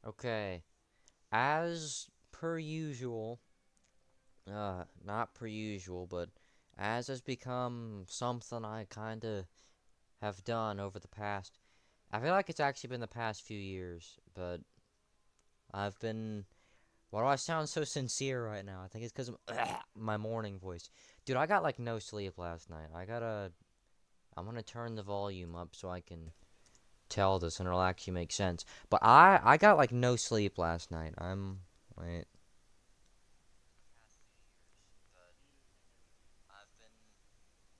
Okay, as per usual, not per usual, but as has become something I kinda have done over the past, I feel like it's actually been the past few years, but I've been, why do I sound so sincere right now? I think it's because of my morning voice. Dude, I got like no sleep last night. I'm gonna turn the volume up so I can tell this and it'll actually make sense. But I got like no sleep last night. Wait. I've been.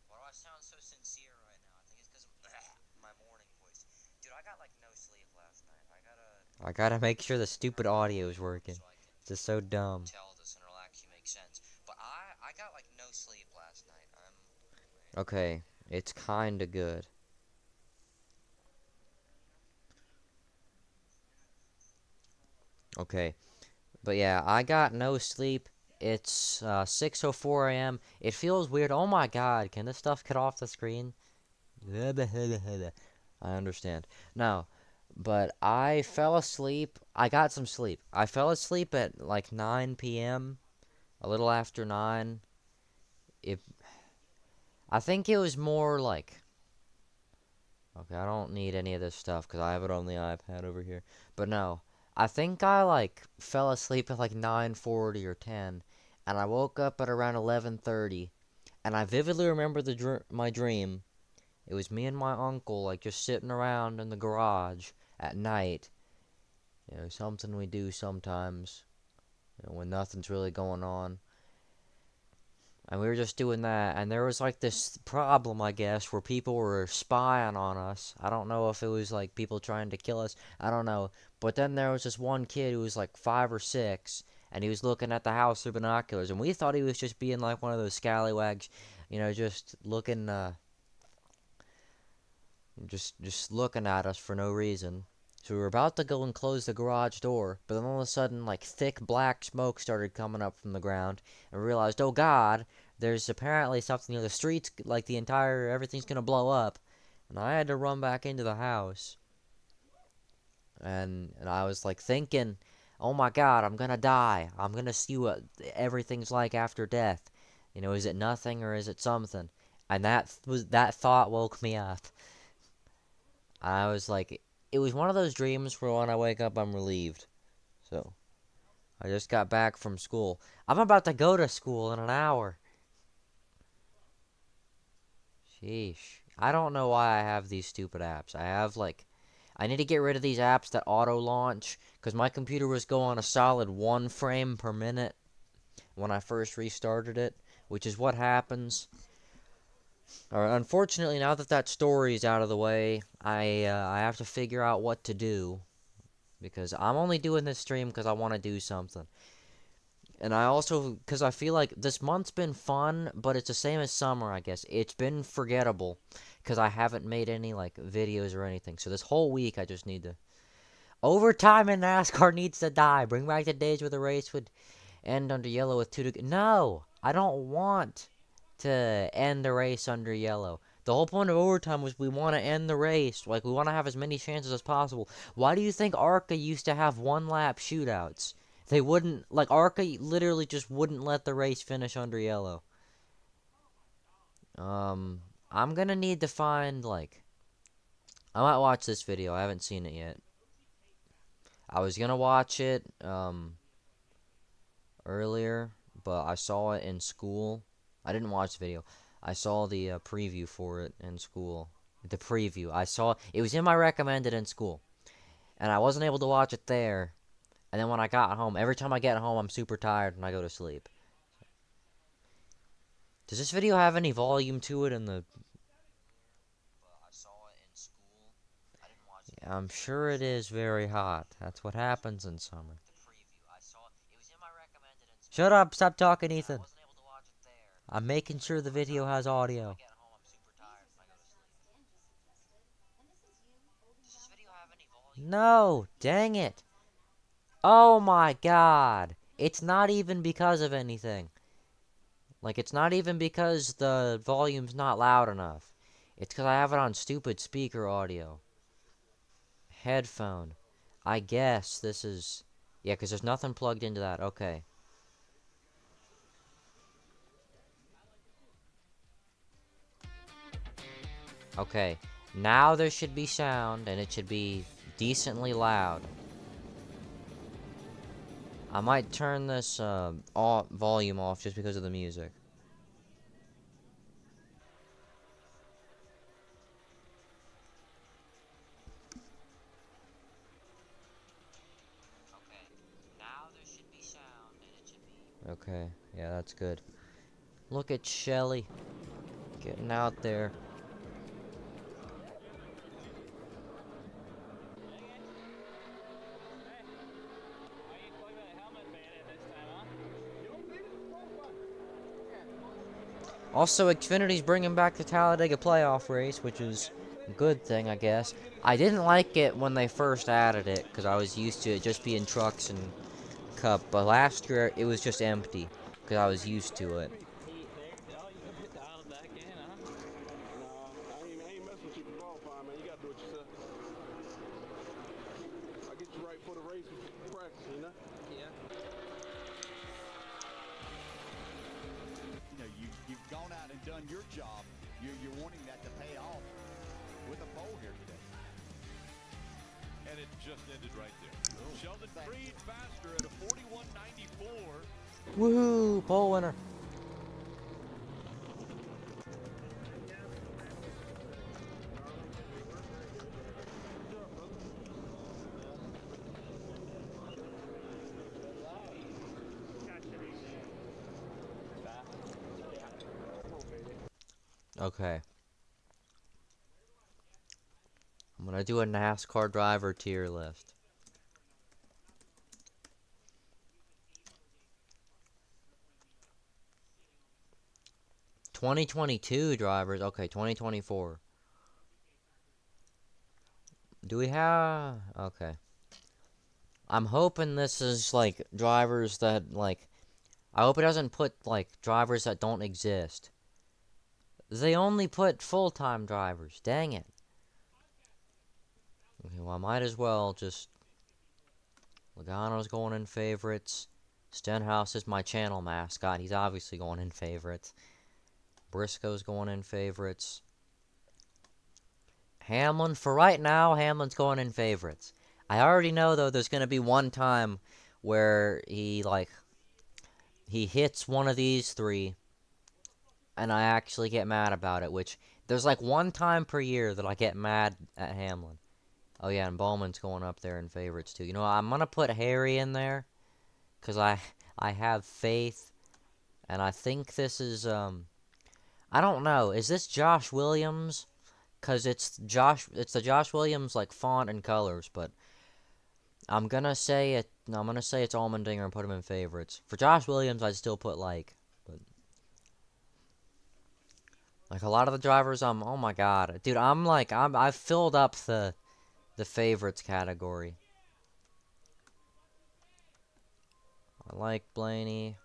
Why do I sound so sincere right now? I think it's because of my morning voice. Dude, I got like no sleep last night. I gotta make sure the stupid audio is working. It's just so dumb. Tell this and it'll actually make sense. But I got like no sleep last night. Okay, it's kinda good. Okay, but yeah, I got no sleep. It's 6:04 a.m. It feels weird. Oh my god, can this stuff get off the screen? I understand. No, but I fell asleep. I got some sleep. I fell asleep at like 9 p.m., a little after 9. It, I think it was more like, okay, I don't need any of this stuff because I have it on the iPad over here. But no, I think I like fell asleep at like 9:40 or 10, and I woke up at around 11:30, and I vividly remember my dream. It was me and my uncle like just sitting around in the garage at night. Something we do sometimes, when nothing's really going on. And we were just doing that, and there was like this problem, I guess, where people were spying on us. I don't know if it was like people trying to kill us. I don't know. But then there was this one kid who was like 5 or 6, and he was looking at the house through binoculars, and we thought he was just being like one of those scallywags, just looking, just looking at us for no reason. So we were about to go and close the garage door, but then all of a sudden, like, thick black smoke started coming up from the ground, and we realized, oh god, there's apparently something, the streets, like, everything's gonna blow up. And I had to run back into the house, and I was, like, thinking, oh my god, I'm gonna die. I'm gonna see what everything's like after death. Is it nothing or is it something? And that thought woke me up. I was like, it was one of those dreams where when I wake up, I'm relieved. So, I just got back from school. I'm about to go to school in an hour. Sheesh. I don't know why I have these stupid apps. I need to get rid of these apps that auto launch, because my computer was going a solid 1 frame per minute when I first restarted it, which is what happens. Unfortunately, now that that story is out of the way, I have to figure out what to do. Because I'm only doing this stream because I want to do something. And I also, because I feel like this month's been fun, but it's the same as summer, I guess. It's been forgettable because I haven't made any, like, videos or anything. So this whole week, I just need to. Overtime in NASCAR needs to die. Bring back the days where the race would end under yellow with 2 to. No! I don't want to end the race under yellow. The whole point of overtime was we want to end the race. Like, we want to have as many chances as possible. Why do you think ARCA used to have 1 lap shootouts? They wouldn't, like, ARCA literally just wouldn't let the race finish under yellow. I'm gonna need to find, like, I might watch this video. I haven't seen it yet. I was gonna watch it, earlier, but I saw it in school. I didn't watch the video. I saw the preview for it in school. The preview. I saw it was in my recommended in school, and I wasn't able to watch it there. And then when I got home, every time I get home, I'm super tired and I go to sleep. Does this video have any volume to it in the? Yeah, I'm sure it is very hot. That's what happens in summer. Shut up! Stop talking, Ethan. I'm making sure the video has audio. No, dang it. Oh my god. It's not even because of anything. Like, it's not even because the volume's not loud enough. It's because I have it on stupid speaker audio. Headphone. I guess this is... Yeah, because there's nothing plugged into that. Okay. Okay. Now there should be sound, and it should be decently loud. I might turn this volume off just because of the music. Okay. Now there should be sound, and it should be... Okay. Yeah, that's good. Look at Shelly getting out there. Also, Xfinity's bringing back the Talladega playoff race, which is a good thing, I guess. I didn't like it when they first added it, because I was used to it just being trucks and Cup. But last year, it was just empty, because I was used to it. You've gone out and done your job. You're wanting that to pay off with a pole here today. And it just ended right there. Sheldon Creed faster at a 41.94. Woohoo! Pole winner. Okay. I'm gonna do a NASCAR driver tier list. (2022) drivers. Okay, 2024. Do we have... Okay. I'm hoping this is, like, drivers that, like... I hope it doesn't put, like, drivers that don't exist. They only put full-time drivers. Dang it. Okay, well, I might as well just... Logano's going in favorites. Stenhouse is my channel mascot. He's obviously going in favorites. Briscoe's going in favorites. Hamlin, for right now, Hamlin's going in favorites. I already know, though, there's going to be one time where he hits one of these three, and I actually get mad about it, which, there's like one time per year that I get mad at Hamlin. Oh yeah, and Bowman's going up there in favorites, too. You know, I'm going to put Harry in there, because I have faith, and I think this is, I don't know, is this Josh Williams? Because it's the Josh Williams, like, font and colors, but I'm gonna say it's Allmendinger and put him in favorites. For Josh Williams, I'd still put, like, but... Like, a lot of the drivers, oh my god. Dude, I've filled up the favorites category. I like Blaney.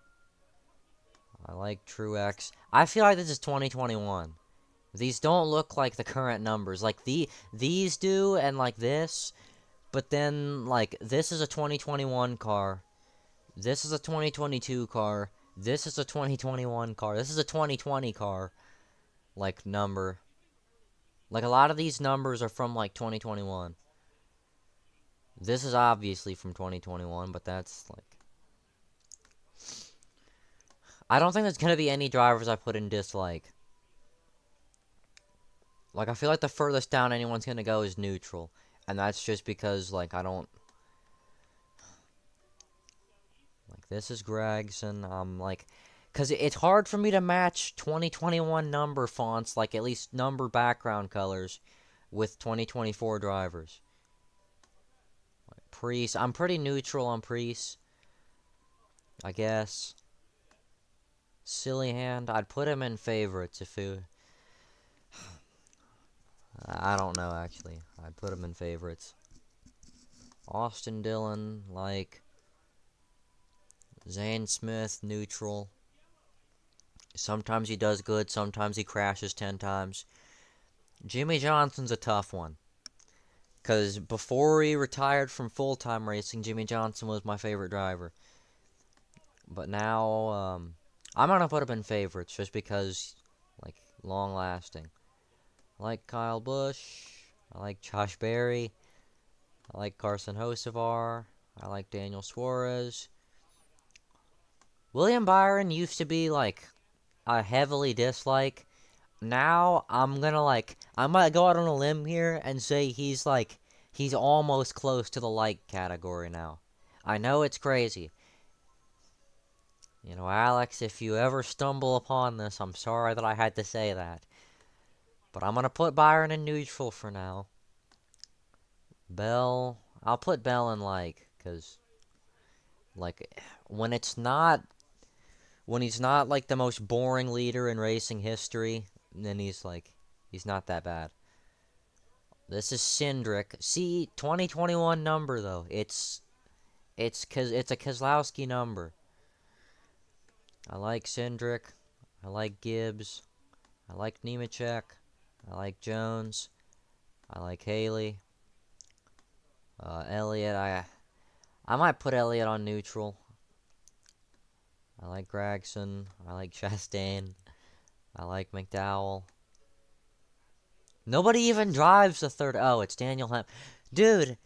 I like Truex. I feel like this is 2021. These don't look like the current numbers. Like, these do, and, like, this. But then, like, this is a 2021 car. This is a 2022 car. This is a 2021 car. This is a 2020 car. Like, number. Like, a lot of these numbers are from, like, 2021. This is obviously from 2021, but that's, like... I don't think there's gonna be any drivers I put in dislike. Like, I feel like the furthest down anyone's gonna go is neutral. And that's just because, like, I don't... Like, this is Gregson. Like... Because it's hard for me to match 2021 number fonts, like, at least number background colors, with 2024 drivers. Like, Preece. I'm pretty neutral on Preece, I guess. Silly Hand. I'd put him in favorites if he... I don't know, actually. I'd put him in favorites. Austin Dillon, like... Zane Smith, neutral. Sometimes he does good, sometimes he crashes 10 times. Jimmy Johnson's a tough one. Because before he retired from full-time racing, Jimmy Johnson was my favorite driver. But now, I'm gonna put him in favorites just because, like, long-lasting. I like Kyle Busch. I like Josh Berry. I like Carson Hocevar. I like Daniel Suarez. William Byron used to be, like, a heavily dislike. Now, I'm gonna go out on a limb here and say he's almost close to the like category now. I know it's crazy. You know, Alex, if you ever stumble upon this, I'm sorry that I had to say that. But I'm gonna put Byron in neutral for now. Bell, I'll put Bell in like, because, like, when he's not like the most boring leader in racing history, then he's not that bad. This is Cindric. See, 2021 number though. It's a Keselowski number. I like Cindric. I like Gibbs. I like Nemechek. I like Jones. I like Haley. Elliott. I might put Elliott on neutral. I like Gregson. I like Chastain. I like McDowell. Nobody even drives the third. Oh, it's Daniel Ham. Dude,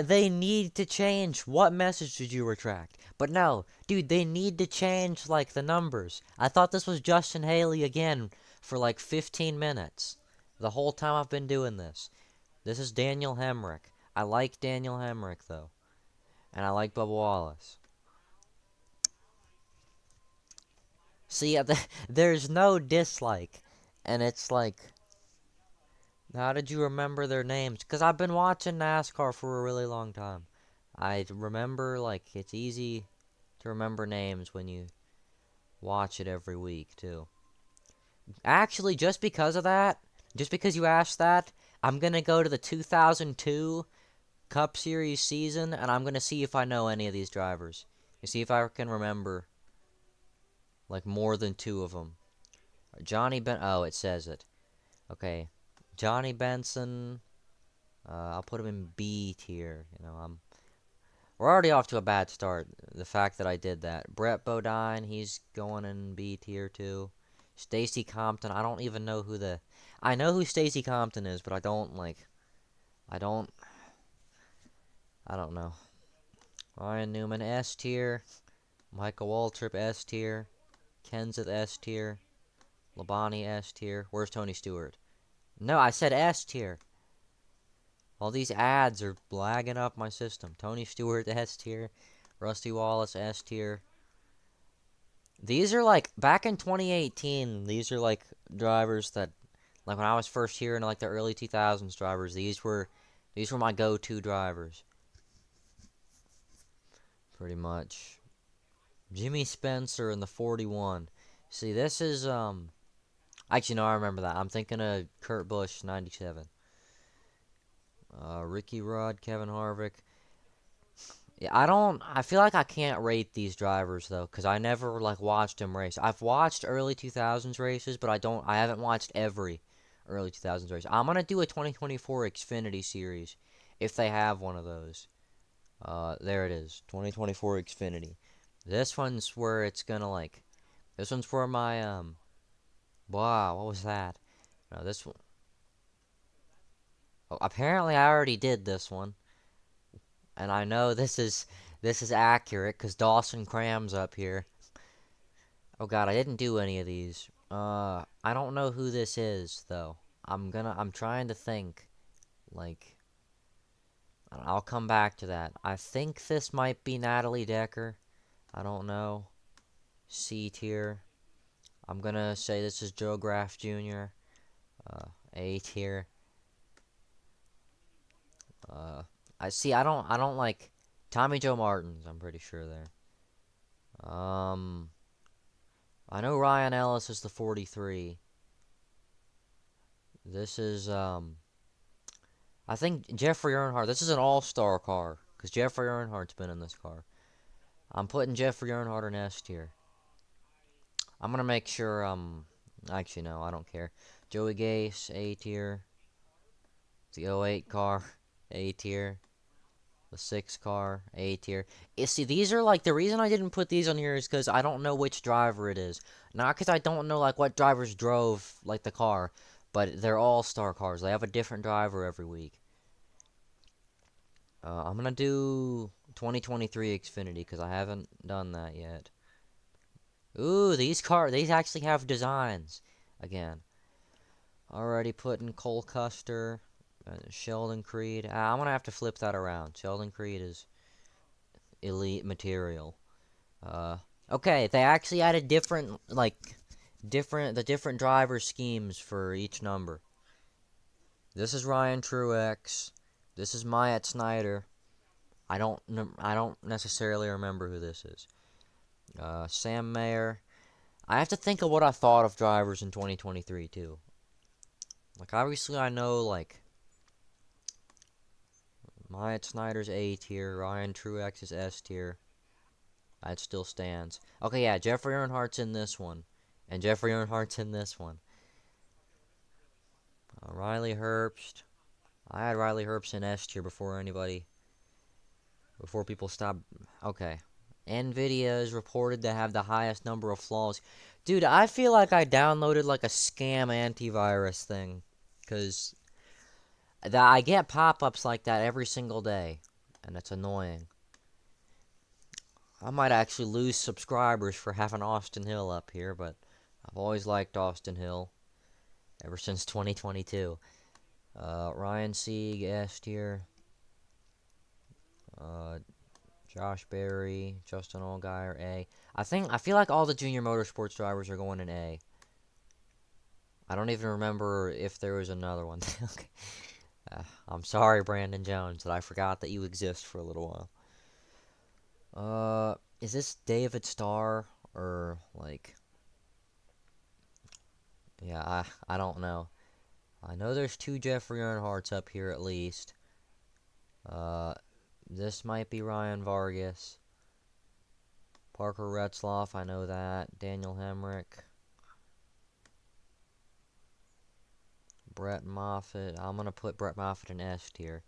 they need to change. What message did you retract? But no, dude, they need to change, like, the numbers. I thought this was Justin Haley again for, like, 15 minutes. The whole time I've been doing this. This is Daniel Hemrick. I like Daniel Hemrick, though. And I like Bubba Wallace. See, there's no dislike. And it's like, how did you remember their names? Because I've been watching NASCAR for a really long time. I remember, like, it's easy to remember names when you watch it every week, too. Actually, just because of that, just because you asked that, I'm going to go to the 2002 Cup Series season, and I'm going to see if I know any of these drivers. You see if I can remember, like, more than two of them. Oh, it says it. Okay. Johnny Benson, I'll put him in B tier. You know, we're already off to a bad start. The fact that I did that. Brett Bodine, he's going in B tier too. Stacy Compton, I don't even know I know who Stacy Compton is, but I don't know. Ryan Newman, S tier. Michael Waltrip, S tier. Kenseth, S tier. Labonte, S tier. Where's Tony Stewart? No, I said S tier. All these ads are lagging up my system. Tony Stewart, S tier. Rusty Wallace, S tier. These are like, back in 2018, these are like drivers that, like when I was first here in like the early 2000s drivers, these were my go-to drivers. Pretty much. Jimmy Spencer in the 41. See, this is, actually, no, I remember that. I'm thinking of Kurt Busch, 97. Ricky Rudd, Kevin Harvick. Yeah, I feel like I can't rate these drivers, though, because I never, like, watched them race. I've watched early 2000s races, but I haven't watched every early 2000s race. I'm going to do a 2024 Xfinity series, if they have one of those. There it is, 2024 Xfinity. This one's where it's gonna, like, this one's where my, wow, what was that? No, this one. Oh, apparently I already did this one. And I know this is accurate, because Dawson Cram's up here. Oh god, I didn't do any of these. I don't know who this is, though. I'm trying to think. Like, I'll come back to that. I think this might be Natalie Decker. I don't know. C tier. I'm gonna say this is Joe Graff Jr. A tier. I don't like Tommy Joe Martins. I'm pretty sure there. I know Ryan Ellis is the 43. This is I think Jeffrey Earnhardt. This is an all-star car because Jeffrey Earnhardt's been in this car. I'm putting Jeffrey Earnhardt in S tier. I'm gonna make sure, actually, no, I don't care. Joey Gase, A tier. The '08 car. A tier. The 6 car, A tier. You see, these are like, the reason I didn't put these on here is because I don't know which driver it is. Not because I don't know, like, what drivers drove, like, the car. But they're all-star cars. They have a different driver every week. I'm gonna do 2023 Xfinity because I haven't done that yet. Ooh, these actually have designs. Again. Already putting Cole Custer. Sheldon Creed. I'm gonna have to flip that around. Sheldon Creed is elite material. Okay, they actually added different, like, the different driver schemes for each number. This is Ryan Truex. This is Myatt Snyder. I don't necessarily remember who this is. Sam Mayer. I have to think of what I thought of drivers in 2023 too. Like, obviously I know, like, Myatt Snyder's A tier, Ryan Truex is S tier. That still stands. Okay, yeah, Jeffrey Earnhardt's in this one. And Jeffrey Earnhardt's in this one. Riley Herbst. I had Riley Herbst in S tier before people stopped. Okay. NVIDIA is reported to have the highest number of flaws. Dude, I feel like I downloaded like a scam antivirus thing. Because I get pop-ups like that every single day. And it's annoying. I might actually lose subscribers for having Austin Hill up here, but I've always liked Austin Hill. Ever since 2022. Ryan Sieg, S tier. Josh Berry, Justin Allgaier, A. I feel like all the junior motorsports drivers are going in A. I don't even remember if there was another one. Okay. I'm sorry, Brandon Jones, that I forgot that you exist for a little while. Is this David Starr or like? Yeah, I don't know. I know there's 2 Jeffrey Earnhardts up here at least. This might be Ryan Vargas. Parker Retzloff, I know that. Daniel Hemrick. Brett Moffitt. I'm going to put Brett Moffitt in S tier.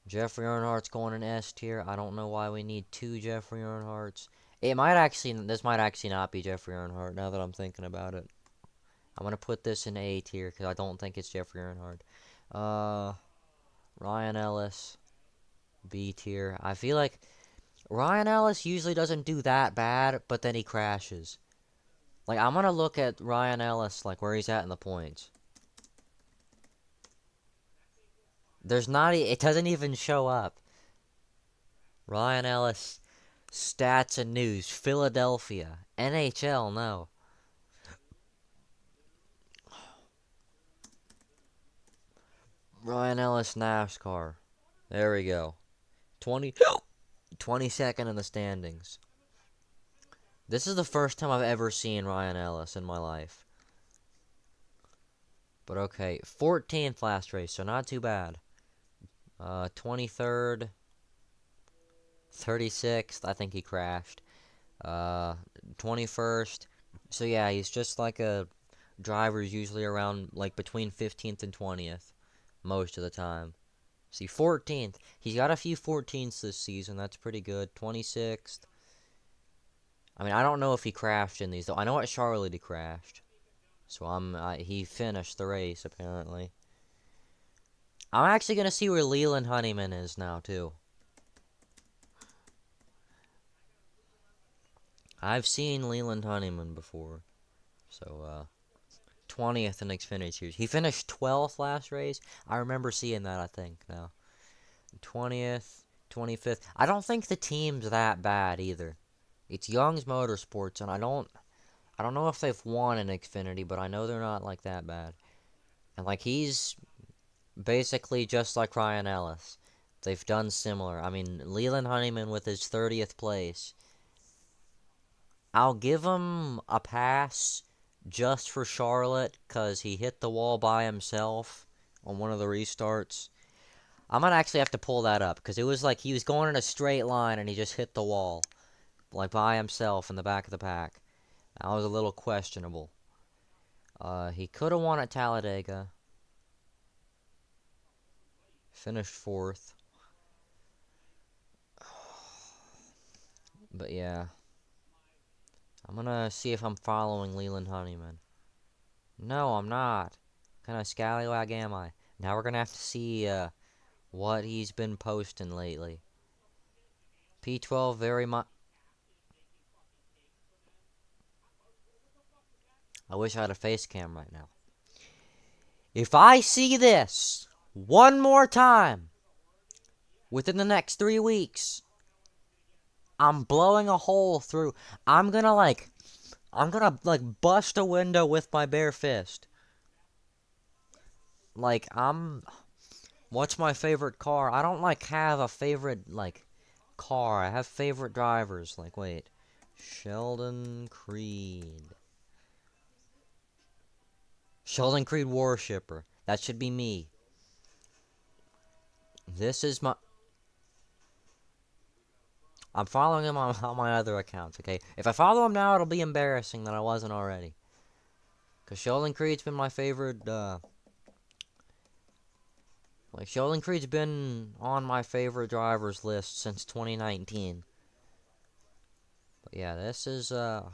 Jeffrey Earnhardt's going in S tier. I don't know why we need 2 Jeffrey Earnhardts. This might actually not be Jeffrey Earnhardt now that I'm thinking about it. I'm going to put this in A tier because I don't think it's Jeffrey Earnhardt. Ryan Ellis. B tier. I feel like Ryan Ellis usually doesn't do that bad, but then he crashes. Like, I'm gonna look at Ryan Ellis, like, where he's at in the points. It doesn't even show up. Ryan Ellis, stats and news, Philadelphia, NHL, no. Ryan Ellis, NASCAR. There we go. 22nd in the standings. This is the first time I've ever seen Ryan Ellis in my life. But okay, 14th last race, so not too bad. 23rd, 36th, I think he crashed. 21st, so yeah, he's just like a driver's usually around, like, between 15th and 20th, most of the time. See, 14th. He's got a few 14ths this season. That's pretty good. 26th. I mean, I don't know if he crashed in these, though. I know at Charlotte he crashed. So he finished the race, apparently. I'm actually going to see where Leland Honeyman is now, too. I've seen Leland Honeyman before. So, 20th in Xfinity Series. He finished 12th last race. I remember seeing that, I think, now. 20th, 25th. I don't think the team's that bad, either. It's Young's Motorsports, and I don't know if they've won in Xfinity, but I know they're not, like, that bad. And, like, he's basically just like Ryan Ellis. They've done similar. I mean, Leland Honeyman with his 30th place. I'll give him a pass just for Charlotte, because he hit the wall by himself on one of the restarts. I might actually have to pull that up, because it was like he was going in a straight line, and he just hit the wall, like, by himself in the back of the pack. That was a little questionable. He could have won at Talladega. Finished 4th. But yeah. I'm gonna see if I'm following Leland Honeyman. No, I'm not. What kind of scallywag am I? Now we're gonna have to see what he's been posting lately. P12 very much. I wish I had a face cam right now. If I see this one more time within the next 3 weeks, I'm blowing a hole through. I'm gonna like bust a window with my bare fist. Like, what's my favorite car? I don't like have a favorite like car. I have favorite drivers. Like, wait. Sheldon Creed. Sheldon Creed Worshipper. That should be me. This is my... I'm following him on my other accounts, okay? If I follow him now, it'll be embarrassing that I wasn't already. Because Sheldon Creed's been my favorite, like, Sheldon Creed's been on my favorite drivers list since 2019. But yeah, this is our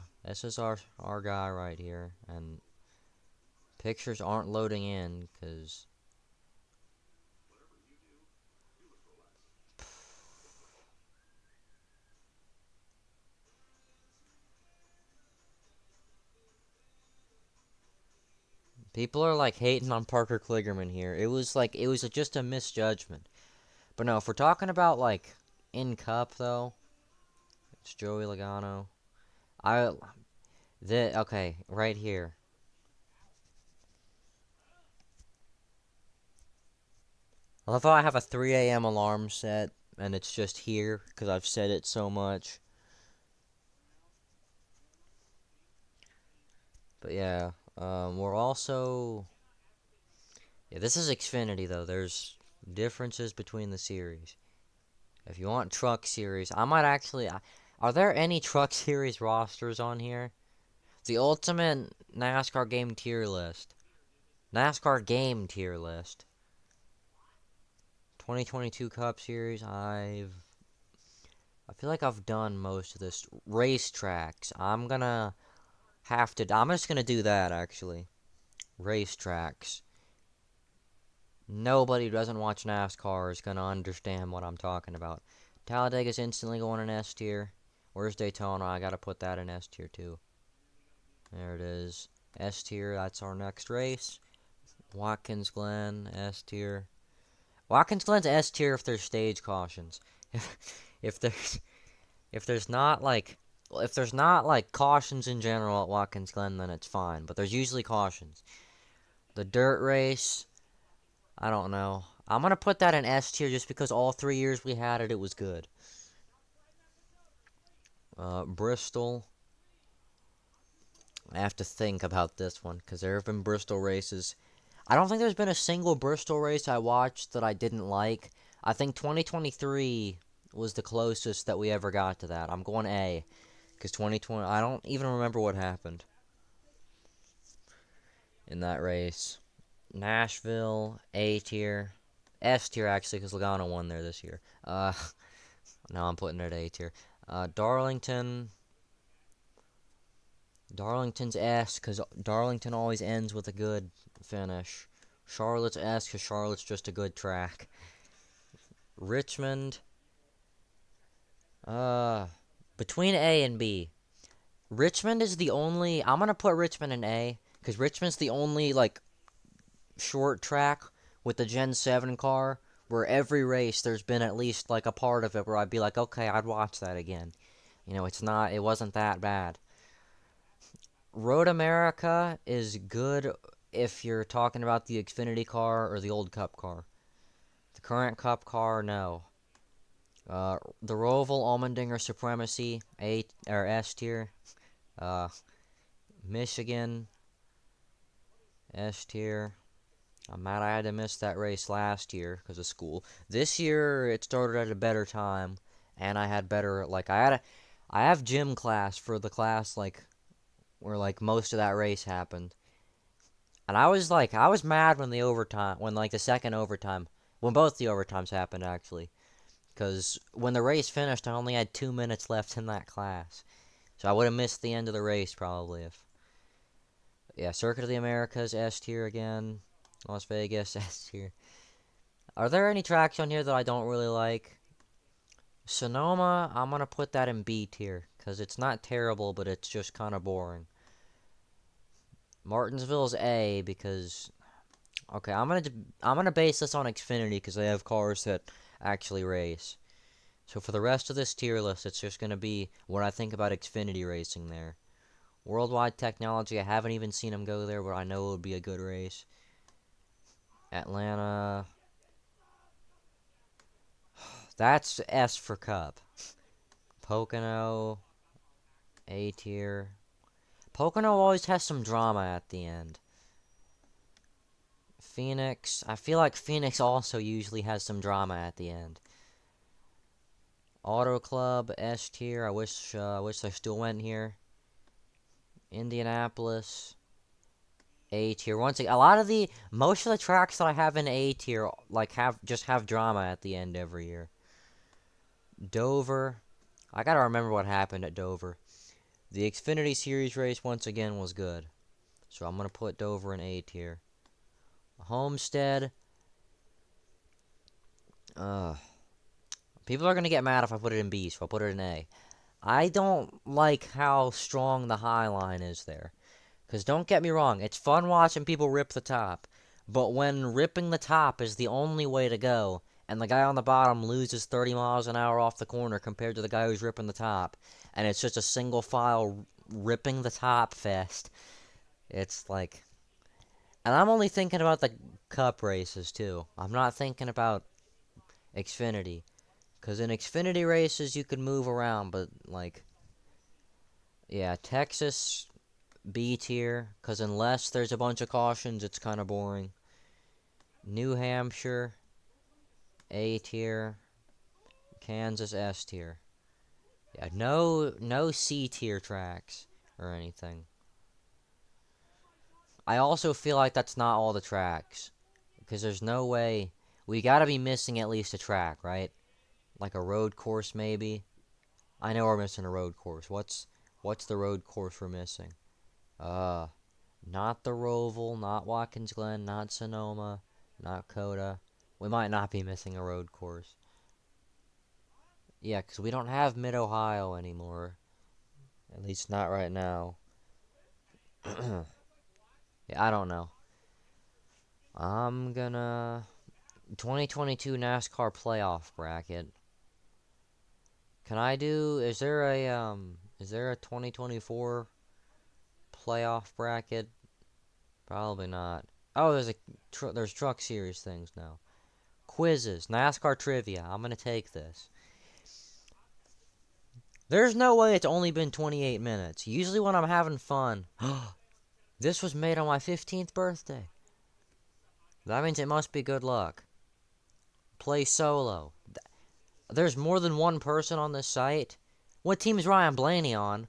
guy right here. And pictures aren't loading in, because... people are like hating on Parker Kligerman here. It was just a misjudgment. But no, if we're talking about like in Cup though, it's Joey Logano. Okay, right here. I love how I have a 3 a.m. alarm set and it's just here because I've said it so much. But yeah. We're also... yeah, this is Xfinity, though. There's differences between the series. If you want Truck Series, I might actually... are there any Truck Series rosters on here? The Ultimate NASCAR Game Tier List. NASCAR Game Tier List. 2022 Cup Series, I feel like I've done most of this. Racetracks. I'm just gonna do that, actually. Racetracks. Nobody who doesn't watch NASCAR is gonna understand what I'm talking about. Talladega's instantly going in S tier. Where's Daytona? I gotta put that in S tier, too. There it is. S tier, that's our next race. Watkins Glen, S tier. Watkins Glen's S tier if there's stage cautions. If there's not like cautions in general at Watkins Glen, then it's fine. But there's usually cautions. The dirt race, I don't know. I'm gonna put that in S tier just because all 3 years we had it, it was good. Bristol. I have to think about this one because there have been Bristol races. I don't think there's been a single Bristol race I watched that I didn't like. I think 2023 was the closest that we ever got to that. I'm going A. Because 2020, I don't even remember what happened in that race. Nashville, A tier. S tier, actually, because Logano won there this year. Now I'm putting it A tier. Darlington. Darlington's S, because Darlington always ends with a good finish. Charlotte's S, because Charlotte's just a good track. Richmond. Between A and B. Richmond is the only... I'm going to put Richmond in A, because Richmond's the only, like, short track with the Gen 7 car, where every race there's been at least, like, a part of it where I'd be like, okay, I'd watch that again. You know, it wasn't that bad. Road America is good if you're talking about the Xfinity car or the old Cup car. The current Cup car, no. The Roval Allmendinger Supremacy, A or S tier. Michigan, S tier. I'm mad I had to miss that race last year because of school. This year it started at a better time, and I had better I have gym class for the class where most of that race happened. And I was mad when the second overtime When both the overtimes happened, actually. Because when the race finished, I only had 2 minutes left in that class. So I would have missed the end of the race, probably, if... Yeah, Circuit of the Americas, S tier again. Las Vegas, S tier. Are there any tracks on here that I don't really like? Sonoma, I'm going to put that in B tier. Because it's not terrible, but it's just kind of boring. Martinsville's A, because... Okay, I'm gonna base this on Xfinity, because they have cars that actually race. So for the rest of this tier list, it's just gonna be what I think about Xfinity racing there. Worldwide Technology, I haven't even seen them go there, but I know it would be a good race. Atlanta... That's S for Cup. Pocono... A tier. Pocono always has some drama at the end. Phoenix... I feel like Phoenix also usually has some drama at the end. Auto Club, S tier. I wish they still went here. Indianapolis, A tier. Once again, most of the tracks that I have in A tier, like, just have drama at the end every year. Dover, I gotta remember what happened at Dover. The Xfinity Series race once again was good, so I'm gonna put Dover in A tier. Homestead, people are gonna get mad if I put it in B, so I'll put it in A. I don't like how strong the high line is there. Because don't get me wrong, it's fun watching people rip the top. But when ripping the top is the only way to go, and the guy on the bottom loses 30 miles an hour off the corner compared to the guy who's ripping the top, and it's just a single file ripping the top fest, it's like... And I'm only thinking about the Cup races, too. I'm not thinking about Xfinity. Because in Xfinity races, you can move around, but, like... Yeah, Texas, B tier. Because unless there's a bunch of cautions, it's kind of boring. New Hampshire, A tier. Kansas, S tier. Yeah, no C tier tracks or anything. I also feel like that's not all the tracks. Because there's no way... We gotta be missing at least a track, right? Like a road course, maybe. I know we're missing a road course. What's the road course we're missing? Not the Roval, not Watkins Glen, not Sonoma, not Coda. We might not be missing a road course. Yeah, because we don't have Mid-Ohio anymore. At least not right now. Yeah, I don't know. I'm gonna... 2022 NASCAR playoff bracket. Can I do... Is there a 2024 playoff bracket? Probably not. Oh, there's Truck Series things now. Quizzes. NASCAR trivia. I'm gonna take this. There's no way it's only been 28 minutes. Usually when I'm having fun... This was made on my 15th birthday. That means it must be good luck. Play solo. There's more than one person on this site. What team is Ryan Blaney on?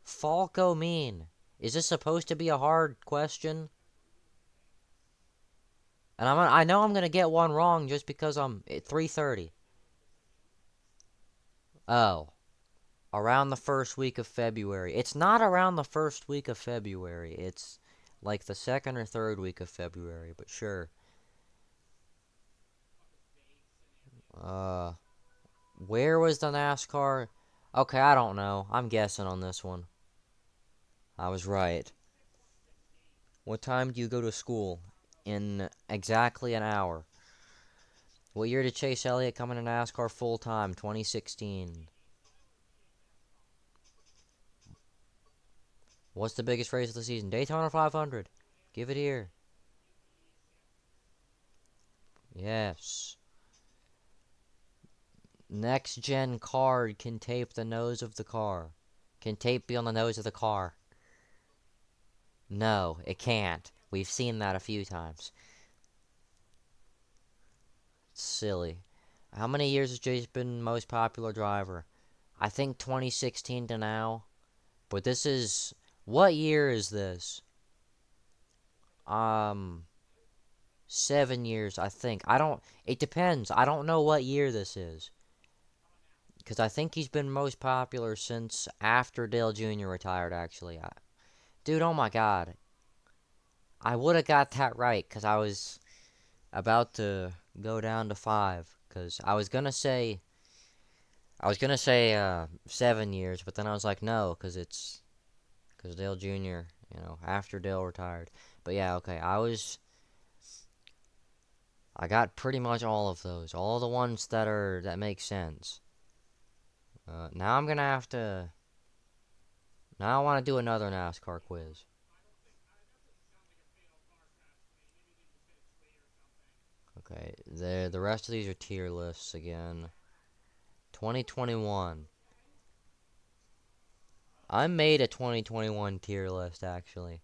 Falco mean. Is this supposed to be a hard question? And I know I'm gonna get one wrong just because I'm at 3:30. Oh. Around the first week of February. It's not around the first week of February. It's like the second or third week of February, but sure. Where was the NASCAR? Okay, I don't know. I'm guessing on this one. I was right. What time do you go to school? In exactly an hour. What year did Chase Elliott come into NASCAR full-time? 2016. What's the biggest race of the season? Daytona 500. Give it here. Yes. Next gen card can tape the nose of the car. Can tape be on the nose of the car? No, it can't. We've seen that a few times. It's silly. How many years has Chase been most popular driver? I think 2016 to now. But this is... What year is this? 7 years, I think. It depends. I don't know what year this is. Because I think he's been most popular since after Dale Jr. retired, actually. Dude, oh my god. I would have got that right, because I was about to go down to 5. Because I was gonna say 7 years, but then I was like, no, because Dale Jr., after Dale retired. But yeah, okay, I got pretty much all of those. All the ones that make sense. Now I'm gonna have to... Now I want to do another NASCAR quiz. Okay, the rest of these are tier lists again. 2021. I made a 2021 tier list, actually.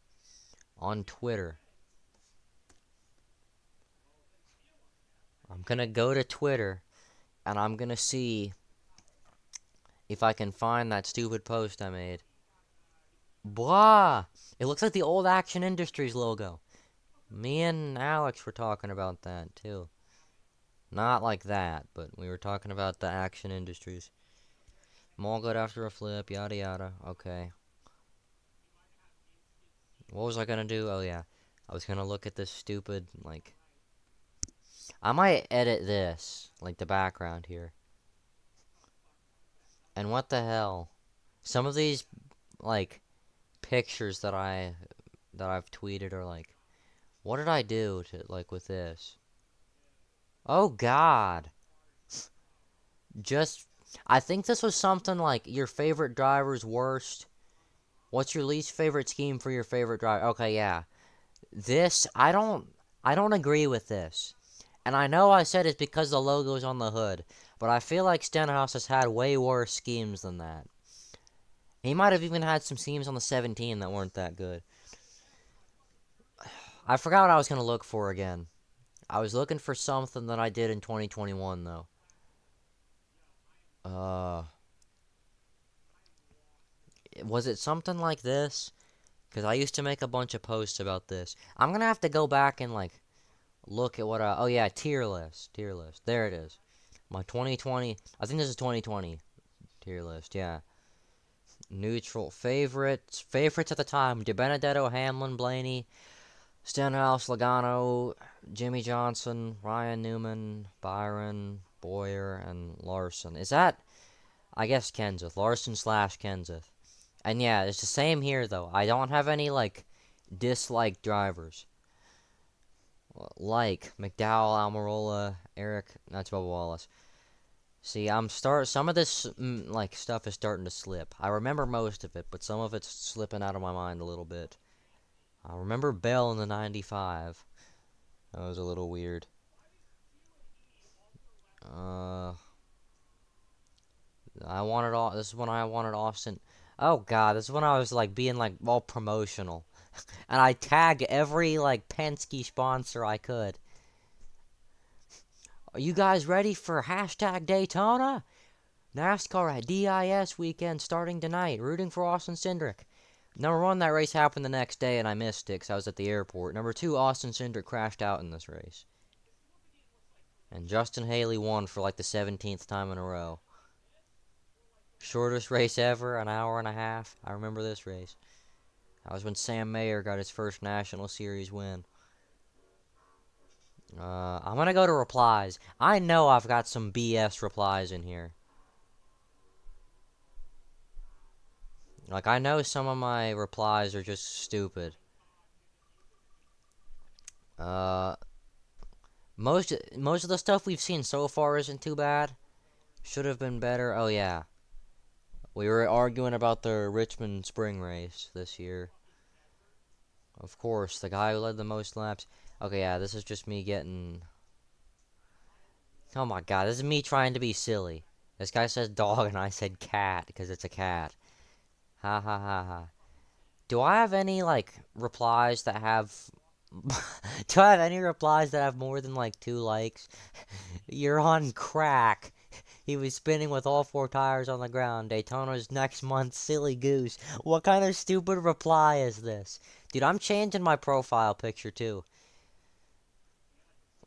On Twitter. I'm gonna go to Twitter, and I'm gonna see if I can find that stupid post I made. Blah! It looks like the old Action Industries logo. Me and Alex were talking about that, too. Not like that, but we were talking about the Action Industries. Mall good after a flip, yada yada. Okay. What was I gonna do? Oh, yeah. I was gonna look at this stupid, like... I might edit this, like the background here. And what the hell? Some of these, like, pictures that I've tweeted are like... What did I do to, like, with this? Oh, God. I think this was something like your favorite driver's worst. What's your least favorite scheme for your favorite driver? Okay, yeah. I don't agree with this. And I know I said it's because the logo's on the hood, but I feel like Stenhouse has had way worse schemes than that. He might have even had some schemes on the 17 that weren't that good. I forgot what I was going to look for again. I was looking for something that I did in 2021, though. Was it something like this? Because I used to make a bunch of posts about this. I'm going to have to go back and, like, look at what oh, yeah, tier list. Tier list. There it is. My 2020. I think this is 2020 tier list, yeah. Neutral. Favorites. Favorites at the time. DiBenedetto, Hamlin, Blaney, Stenhouse, Logano, Jimmy Johnson, Ryan Newman, Byron, Boyer, and Larson. Is that... I guess Kenseth. Larson/Kenseth. And yeah, it's the same here, though. I don't have any, like, disliked drivers. Like McDowell, Almirola, Eric, that's Bubba Wallace. See, some of this, like, stuff is starting to slip. I remember most of it, but some of it's slipping out of my mind a little bit. I remember Bell in the 95. That was a little weird. This is when I wanted Austin. Oh, God, this is when I was, like, being, like, all promotional. And I tagged every, like, Penske sponsor I could. Are you guys ready for hashtag Daytona? NASCAR at DIS weekend starting tonight. Rooting for Austin Cindric. Number 1, that race happened the next day and I missed it because I was at the airport. Number 2, Austin Cindric crashed out in this race. And Justin Haley won for, like, the 17th time in a row. Shortest race ever, an hour and a half. I remember this race. That was when Sam Mayer got his first National Series win. I'm gonna go to replies. I know I've got some BS replies in here. Like, I know some of my replies are just stupid. Most of the stuff we've seen so far isn't too bad. Should have been better. Oh, yeah. We were arguing about the Richmond Spring Race this year. Of course, the guy who led the most laps. Okay, yeah, this is just me getting... Oh my god, this is me trying to be silly. This guy says dog and I said cat, because it's a cat. Ha ha ha ha. Do I have any, like, replies that have... Do I have any replies that have more than, like, 2 likes? You're on crack. He was spinning with all 4 tires on the ground. Daytona's next month, silly goose. What kind of stupid reply is this? Dude, I'm changing my profile picture, too.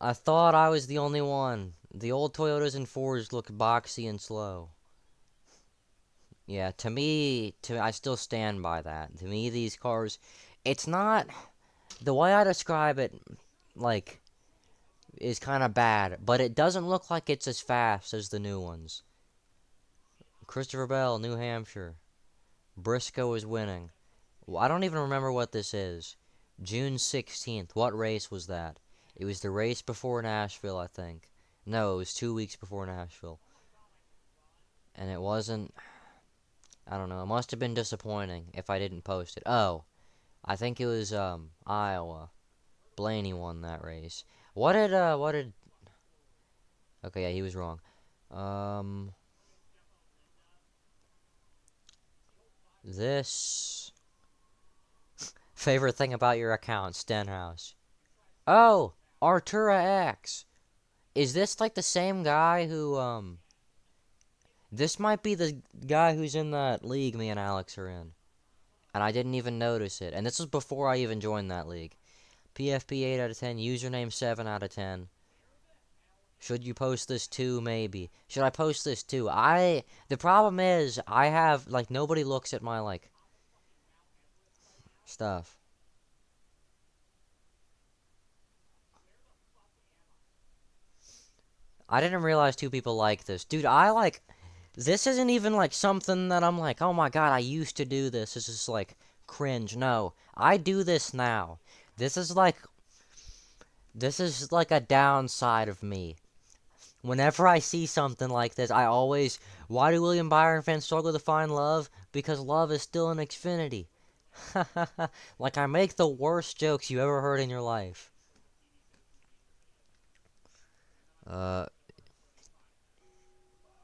I thought I was the only one. The old Toyotas and Fords look boxy and slow. Yeah, to me, I still stand by that. To me, these cars, it's not, the way I describe it, like, is kind of bad, but it doesn't look like it's as fast as the new ones. Christopher Bell, New Hampshire. Briscoe is winning. Well, I don't even remember what this is. June 16th. What race was that? It was the race before Nashville, I think. No, it was 2 weeks before Nashville. And it wasn't... I don't know. It must have been disappointing if I didn't post it. Oh, I think it was Iowa. Blaney won that race. What did Okay, yeah, he was wrong. This favorite thing about your account, Stenhouse. Oh, Artura X. Is this like the same guy who this might be the guy who's in that league me and Alex are in. And I didn't even notice it. And this was before I even joined that league. PFP 8 out of 10. Username 7 out of 10. Should you post this too? Maybe. Should I post this too? The problem is, I have, like, nobody looks at my, like, stuff. I didn't realize 2 people like this. Dude, this isn't even, like, something that I'm like, oh my god, I used to do this. This is, like, cringe. No, I do this now. This is like a downside of me. Whenever I see something like this, I always... Why do William Byron fans struggle to find love? Because love is still in Xfinity. Like, I make the worst jokes you ever heard in your life.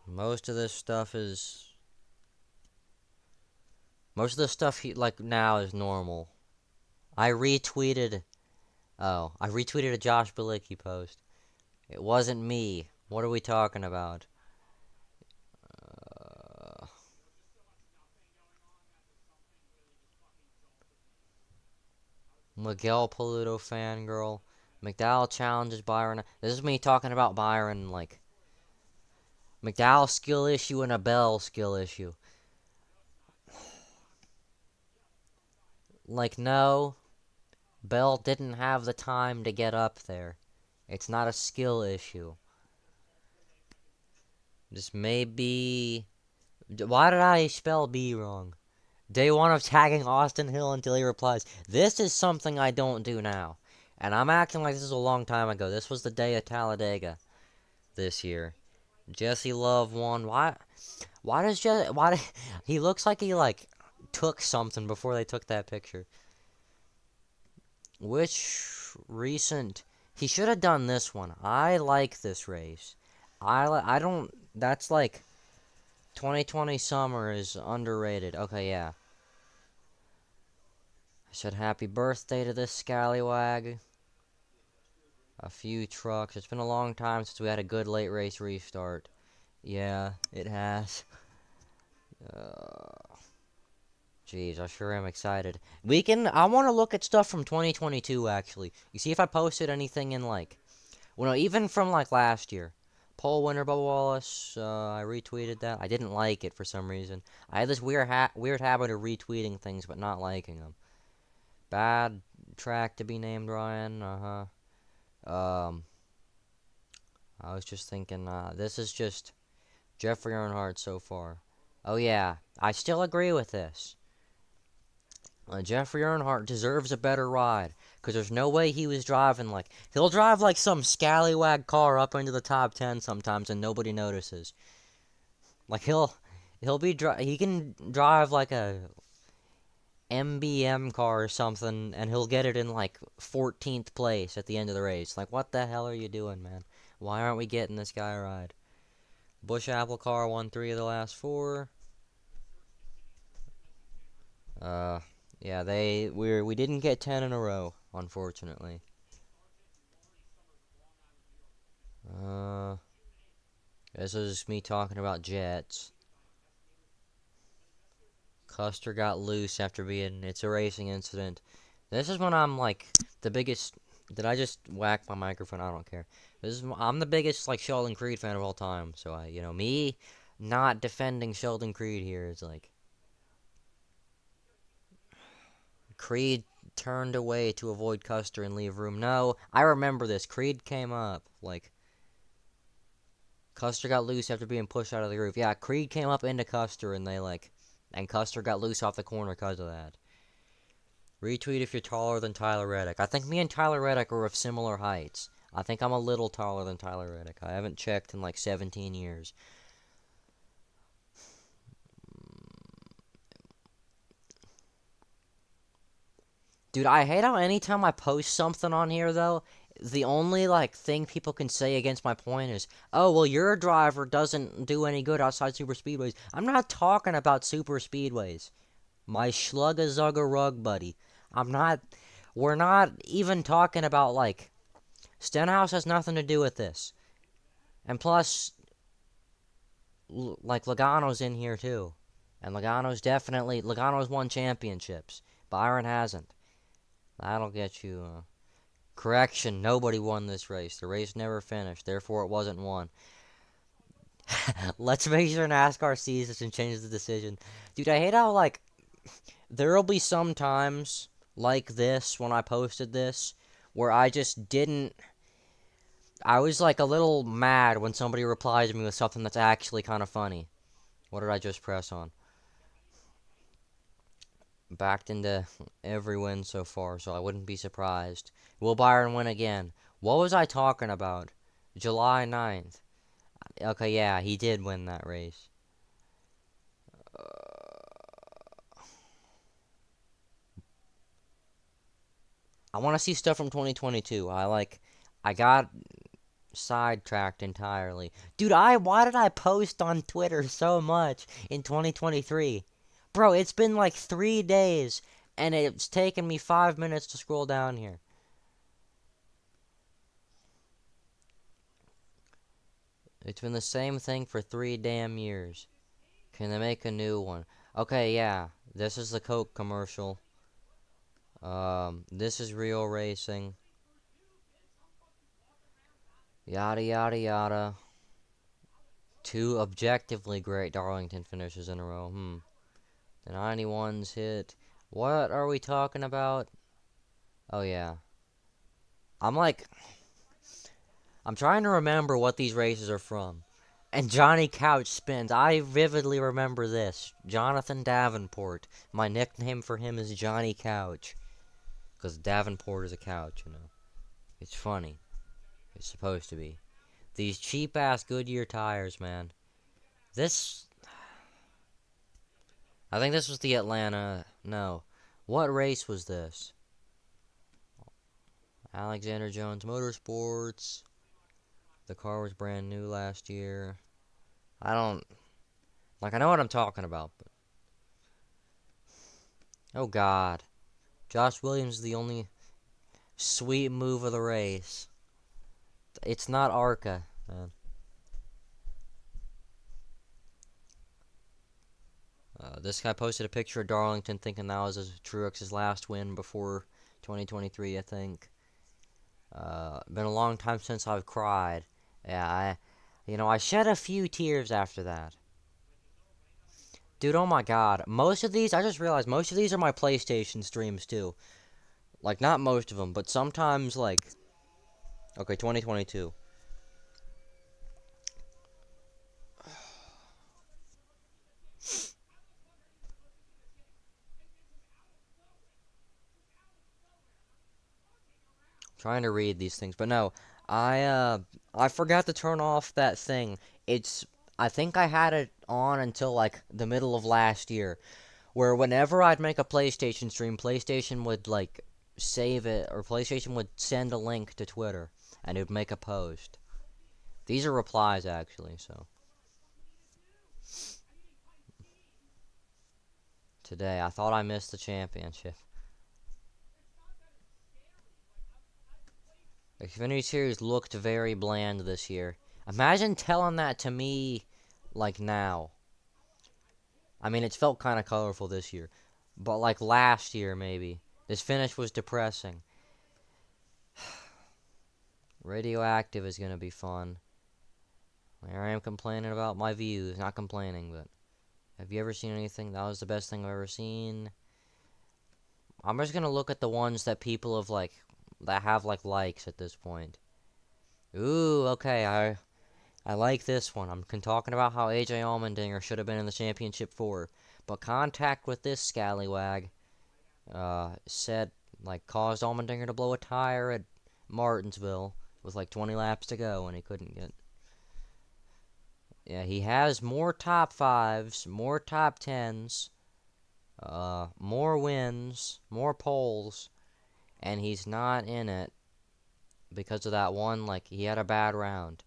Most of this stuff like, now is normal. I retweeted a Josh Bilicki post. It wasn't me. What are we talking about? Miguel Paludo fangirl. McDowell challenges Byron. This is me talking about Byron, like... McDowell skill issue and a Bell skill issue. Like, no. Bell didn't have the time to get up there. It's not a skill issue. This may be... Why did I spell B wrong? Day 1 of tagging Austin Hill until he replies. This is something I don't do now. And I'm acting like this is a long time ago. This was the day of Talladega this year. Jesse Love won. Why does Jesse... He looks like he, like, took something before they took that picture. Which recent... He should have done this one. I like this race. I don't... That's like... 2020 summer is underrated. Okay, yeah. I said happy birthday to this scallywag. A few trucks. It's been a long time since we had a good late race restart. Yeah, it has. Jeez, I sure am excited. I want to look at stuff from 2022, actually. You see if I posted anything in, like... Well, no, even from, like, last year. Pole winner, Bubba Wallace. I retweeted that. I didn't like it for some reason. I had this weird habit of retweeting things, but not liking them. Bad track to be named, Ryan. I was just thinking, this is just Jeffrey Earnhardt so far. Oh, yeah. I still agree with this. Jeffrey Earnhardt deserves a better ride. Because there's no way he was driving, like... He'll drive, like, some scallywag car up into the top 10 sometimes and nobody notices. Like, he can drive, like, a MBM car or something, and he'll get it in, like, 14th place at the end of the race. Like, what the hell are you doing, man? Why aren't we getting this guy a ride? Busch Apple car won 3 of the last 4. Yeah, we didn't get 10 in a row, unfortunately. This is me talking about jets. Custer got loose after it's a racing incident. This is when I'm, like, the biggest Did I just whack my microphone? I don't care. I'm the biggest like Sheldon Creed fan of all time. So me not defending Sheldon Creed here is like Creed turned away to avoid Custer and leave room. No, I remember this. Creed came up like Custer got loose after being pushed out of the groove. Yeah, Creed came up into Custer and and Custer got loose off the corner because of that. Retweet if you're taller than Tyler Reddick. I think me and Tyler Reddick are of similar heights. I think I'm a little taller than Tyler Reddick. I haven't checked in like 17 years. Dude, I hate how anytime I post something on here, though, the only, like, thing people can say against my point is, oh, well, your driver doesn't do any good outside super speedways. I'm not talking about super speedways. My Schlugga Zugga Rug buddy. We're not even talking about, like, Stenhouse has nothing to do with this. And plus, like, Logano's in here, too. And Logano's won championships. Byron hasn't. That'll get you, correction, nobody won this race. The race never finished, therefore it wasn't won. Let's make sure NASCAR sees this and changes the decision. Dude, I hate how, like, there'll be some times like this when I posted this where I just didn't. I was, like, a little mad when somebody replies to me with something that's actually kind of funny. What did I just press on? Backed into every win so far, so I wouldn't be surprised. Will Byron win again? What was I talking about? July 9th. Okay, yeah, he did win that race. I want to see stuff from 2022. I got sidetracked entirely. Dude, why did I post on Twitter so much in 2023? Bro, it's been like 3 days, and it's taken me 5 minutes to scroll down here. It's been the same thing for 3 damn years. Can they make a new one? Okay, yeah. This is the Coke commercial. This is real racing. Yada, yada, yada. 2 objectively great Darlington finishes in a row. The 91's hit. What are we talking about? Oh, yeah. I'm trying to remember what these races are from. And Johnny Couch spins. I vividly remember this. Jonathan Davenport. My nickname for him is Johnny Couch. Because Davenport is a couch, you know. It's funny. It's supposed to be. These cheap-ass Goodyear tires, man. I think this was the Atlanta. No. What race was this? Alexander Jones Motorsports. The car was brand new last year. I know what I'm talking about, but. Oh, God. Josh Williams is the only sweet move of the race. It's not ARCA, man. This guy posted a picture of Darlington thinking that was Truex's last win before 2023, I think. Been a long time since I've cried. Yeah, I shed a few tears after that. Dude, oh my god. I just realized most of these are my PlayStation streams too. Like, not most of them, but sometimes, like. Okay, 2022. Trying to read these things, but no, I forgot to turn off that thing. I think I had it on until like the middle of last year, where whenever I'd make a PlayStation stream, PlayStation would like save it, or PlayStation would send a link to Twitter, and it would make a post. These are replies actually, so. Today, I thought I missed the championship. The Xfinity Series looked very bland this year. Imagine telling that to me, like, now. I mean, it's felt kind of colorful this year. But, like, last year, maybe. This finish was depressing. Radioactive is gonna be fun. Here I am complaining about my views. Not complaining, but have you ever seen anything? That was the best thing I've ever seen. I'm just gonna look at the ones that people have that have likes at this point. Ooh, okay, I like this one. I'm talking about how AJ Allmendinger should have been in the championship for, but contact with this scallywag said caused Allmendinger to blow a tire at Martinsville with 20 laps to go, and he couldn't get. Yeah, he has more top fives, more top tens, more wins, more poles, and he's not in it because of that one. He had a bad round.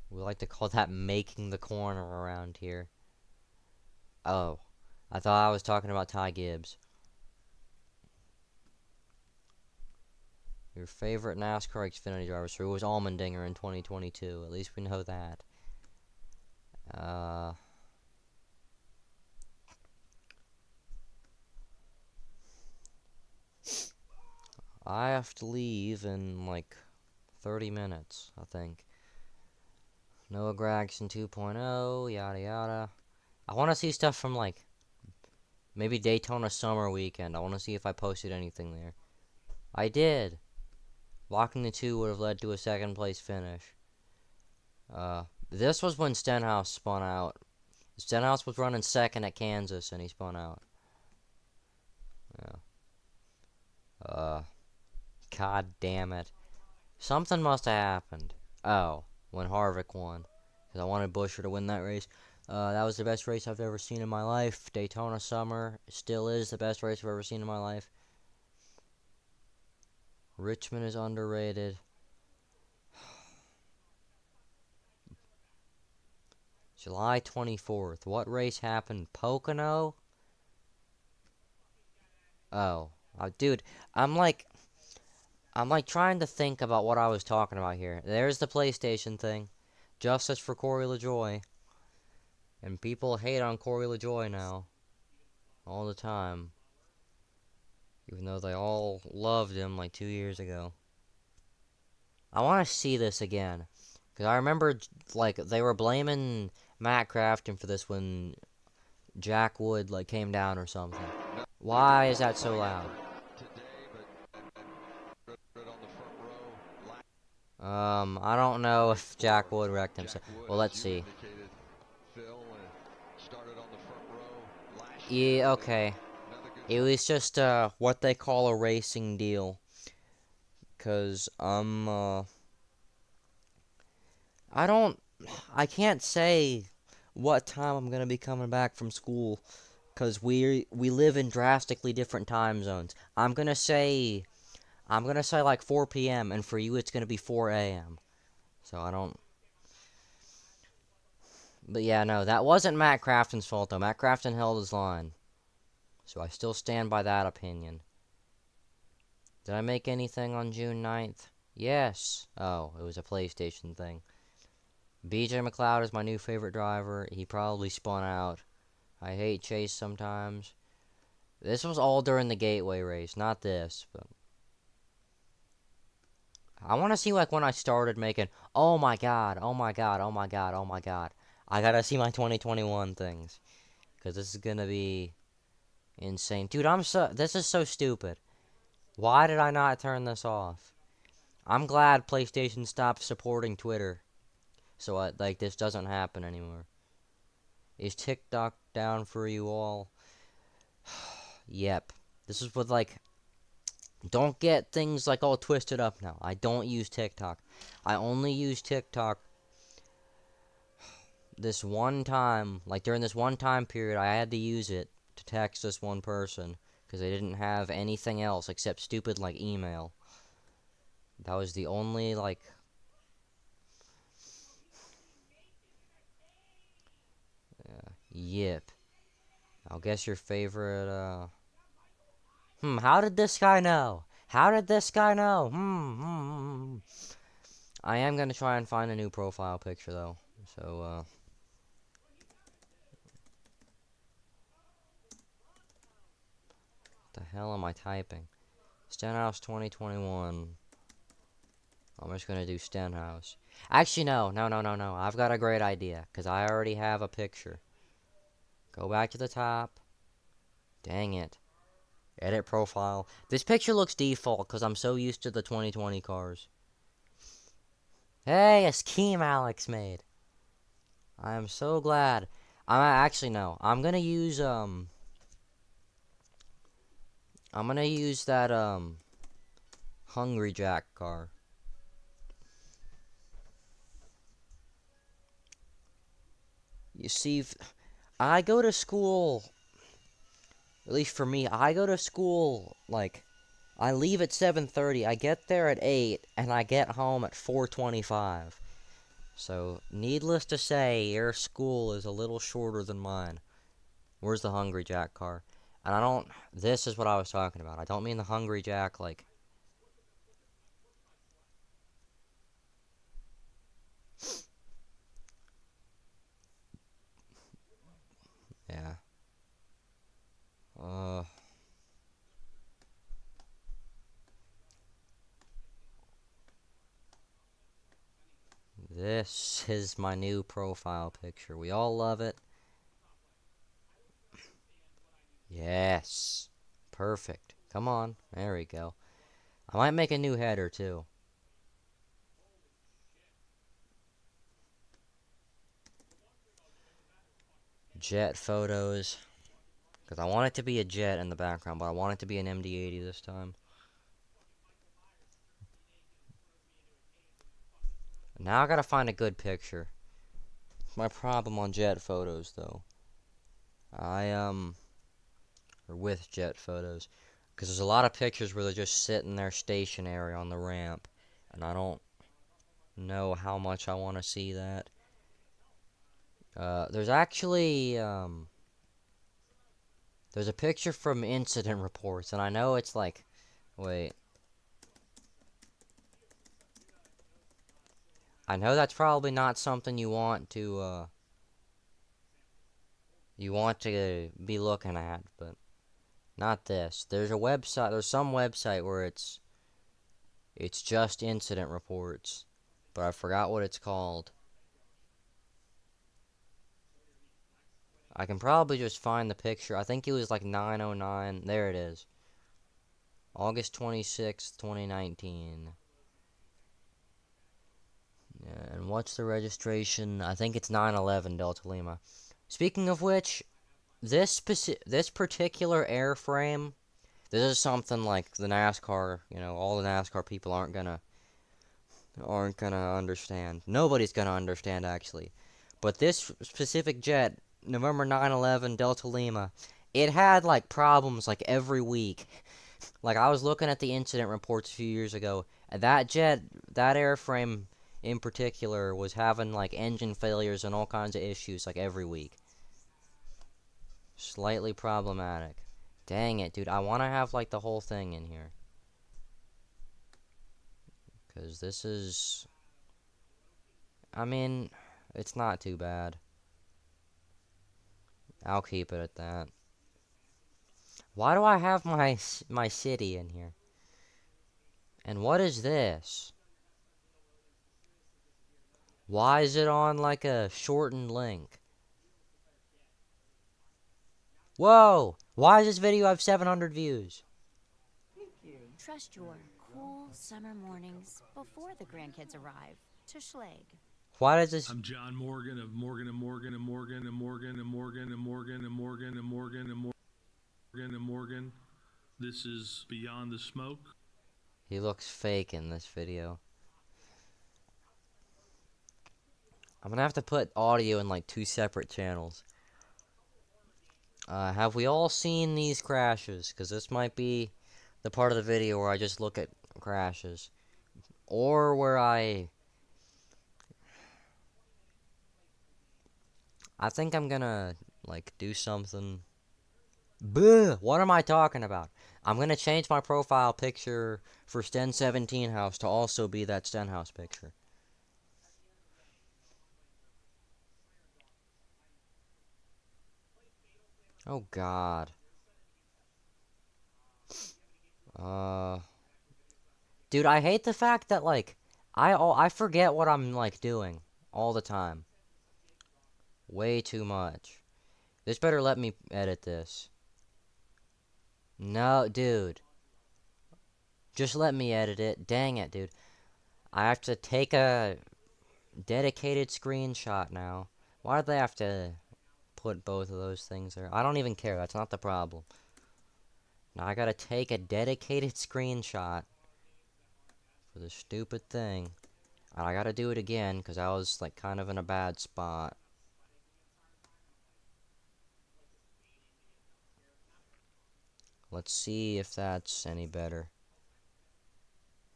We like to call that making the corner around here. Oh, I thought I was talking about Ty Gibbs. Your favorite NASCAR Xfinity driver, so it was Allmendinger in 2022. At least we know that. I have to leave in 30 minutes, I think. Noah Gragson 2.0, yada yada. I want to see stuff from maybe Daytona Summer Weekend. I want to see if I posted anything there. I did. Locking the 2 would have led to a second place finish. This was when Stenhouse spun out. Stenhouse was running second at Kansas and he spun out. Yeah. God damn it. Something must have happened. Oh, when Harvick won. Because I wanted Buescher to win that race. That was the best race I've ever seen in my life. Daytona Summer still is the best race I've ever seen in my life. Richmond is underrated. July 24th. What race happened? Pocono? Oh. Dude, I'm trying to think about what I was talking about here. There's the PlayStation thing. Justice for Corey LaJoy. And people hate on Corey LaJoy now. All the time. Even though they all loved him 2 years ago. I want to see this again. Because I remember, they were blaming Matt Crafton for this when Jack Wood, came down or something. Why is that so loud? I don't know if Jack Wood wrecked himself. Well, let's see. Yeah, okay. It was just, what they call a racing deal. Cause, I can't say what time I'm gonna be coming back from school. Cause we live in drastically different time zones. I'm gonna say 4 p.m. and for you it's gonna be 4 a.m. So I don't. But yeah, no, that wasn't Matt Crafton's fault though. Matt Crafton held his line. So I still stand by that opinion. Did I make anything on June 9th? Yes. Oh, it was a PlayStation thing. BJ McLeod is my new favorite driver. He probably spun out. I hate Chase sometimes. This was all during the Gateway race, not this, but I want to see when I started making, oh my god, oh my god, oh my god, oh my god. I gotta see my 2021 things. Because this is gonna be insane. Dude, this is so stupid. Why did I not turn this off? I'm glad PlayStation stopped supporting Twitter. So, this doesn't happen anymore. Is TikTok down for you all? Yep. This is with, don't get things, all twisted up now. I don't use TikTok. I only use TikTok this one time. During this one time period, I had to use it to text this one person. Because they didn't have anything else except stupid, email. That was the only, Yep. I'll guess your favorite, how did this guy know? How did this guy know? I am gonna try and find a new profile picture though. So the hell am I typing? Stenhouse 2021. I'm just gonna do Stenhouse. Actually, no. I've got a great idea, because I already have a picture. Go back to the top. Dang it. Edit profile. This picture looks default, because I'm so used to the 2020 cars. Hey, a scheme Alex made. I am so glad. Actually, no. I'm gonna use that, Hungry Jack car. You see, I go to school, at least for me, I go to school, like, I leave at 7:30, I get there at 8, and I get home at 4:25. So, needless to say, your school is a little shorter than mine. Where's the Hungry Jack car? And this is what I was talking about. I don't mean the Hungry Jack, like, yeah. This is my new profile picture. We all love it. Yes. Perfect. Come on. There we go. I might make a new header, too. Jet photos. Because I want it to be a jet in the background, but I want it to be an MD-80 this time. Now I gotta find a good picture. My problem on jet photos, though. Or with jet photos. Because there's a lot of pictures where they're just sitting there stationary on the ramp. And I don't know how much I want to see that. There's actually, there's a picture from incident reports, and I know it's like, wait. I know that's probably not something you want to be looking at, but not this. There's a website, there's some website where it's just incident reports, but I forgot what it's called. I can probably just find the picture. I think it was like 909. There it is. August 26th, 2019. Yeah, and what's the registration? I think it's 911 Delta Lima. Speaking of which, this particular airframe, this is something like the NASCAR, all the NASCAR people aren't gonna understand. Nobody's gonna understand, actually. But this specific jet, November 9/11 Delta Lima, it had like problems like every week. Like I was looking at the incident reports a few years ago, and that airframe in particular was having like engine failures and all kinds of issues like every week. Slightly problematic. Dang it, dude. I want to have like the whole thing in here. Because this is, I mean, it's not too bad. I'll keep it at that. Why do I have my city in here? And what is this? Why is it on like a shortened link? Whoa! Why does this video have 700 views? Trust your cool summer mornings before the grandkids arrive to Schleg. Why does this... I'm John Morgan of Morgan and Morgan and Morgan and Morgan and Morgan and Morgan and Morgan and Morgan and Morgan and Morgan. This is Beyond the Smoke. He looks fake in this video. I'm gonna have to put audio in like 2 separate channels. Have we all seen these crashes? Because this might be the part of the video where I just look at crashes. Or where I think I'm gonna, like, do something. Bleh! What am I talking about? I'm gonna change my profile picture for Sten 17 House to also be that Stenhouse picture. Oh God. Dude, I hate the fact that like I forget what I'm like doing all the time. Way too much. This better let me edit this. No, dude. Just let me edit it. Dang it, dude. I have to take a dedicated screenshot now. Why do they have to put both of those things there? I don't even care. That's not the problem. Now I gotta take a dedicated screenshot for this stupid thing. And I gotta do it again because I was like kind of in a bad spot. Let's see if that's any better.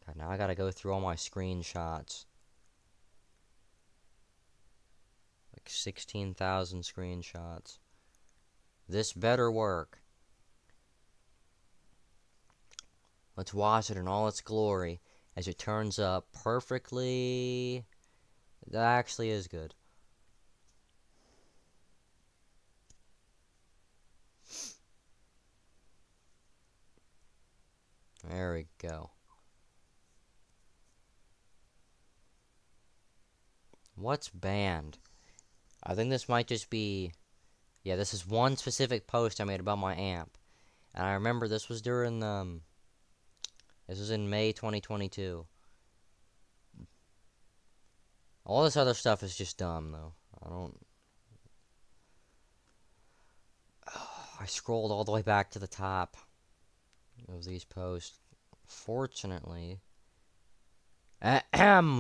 God, now I gotta go through all my screenshots. Like 16,000 screenshots. This better work. Let's watch it in all its glory as it turns up perfectly. That actually is good. There we go. What's banned? I think this might just be... Yeah, this is one specific post I made about my amp. And I remember this was during this was in May 2022. All this other stuff is just dumb, though. I scrolled all the way back to the top of these posts. Fortunately...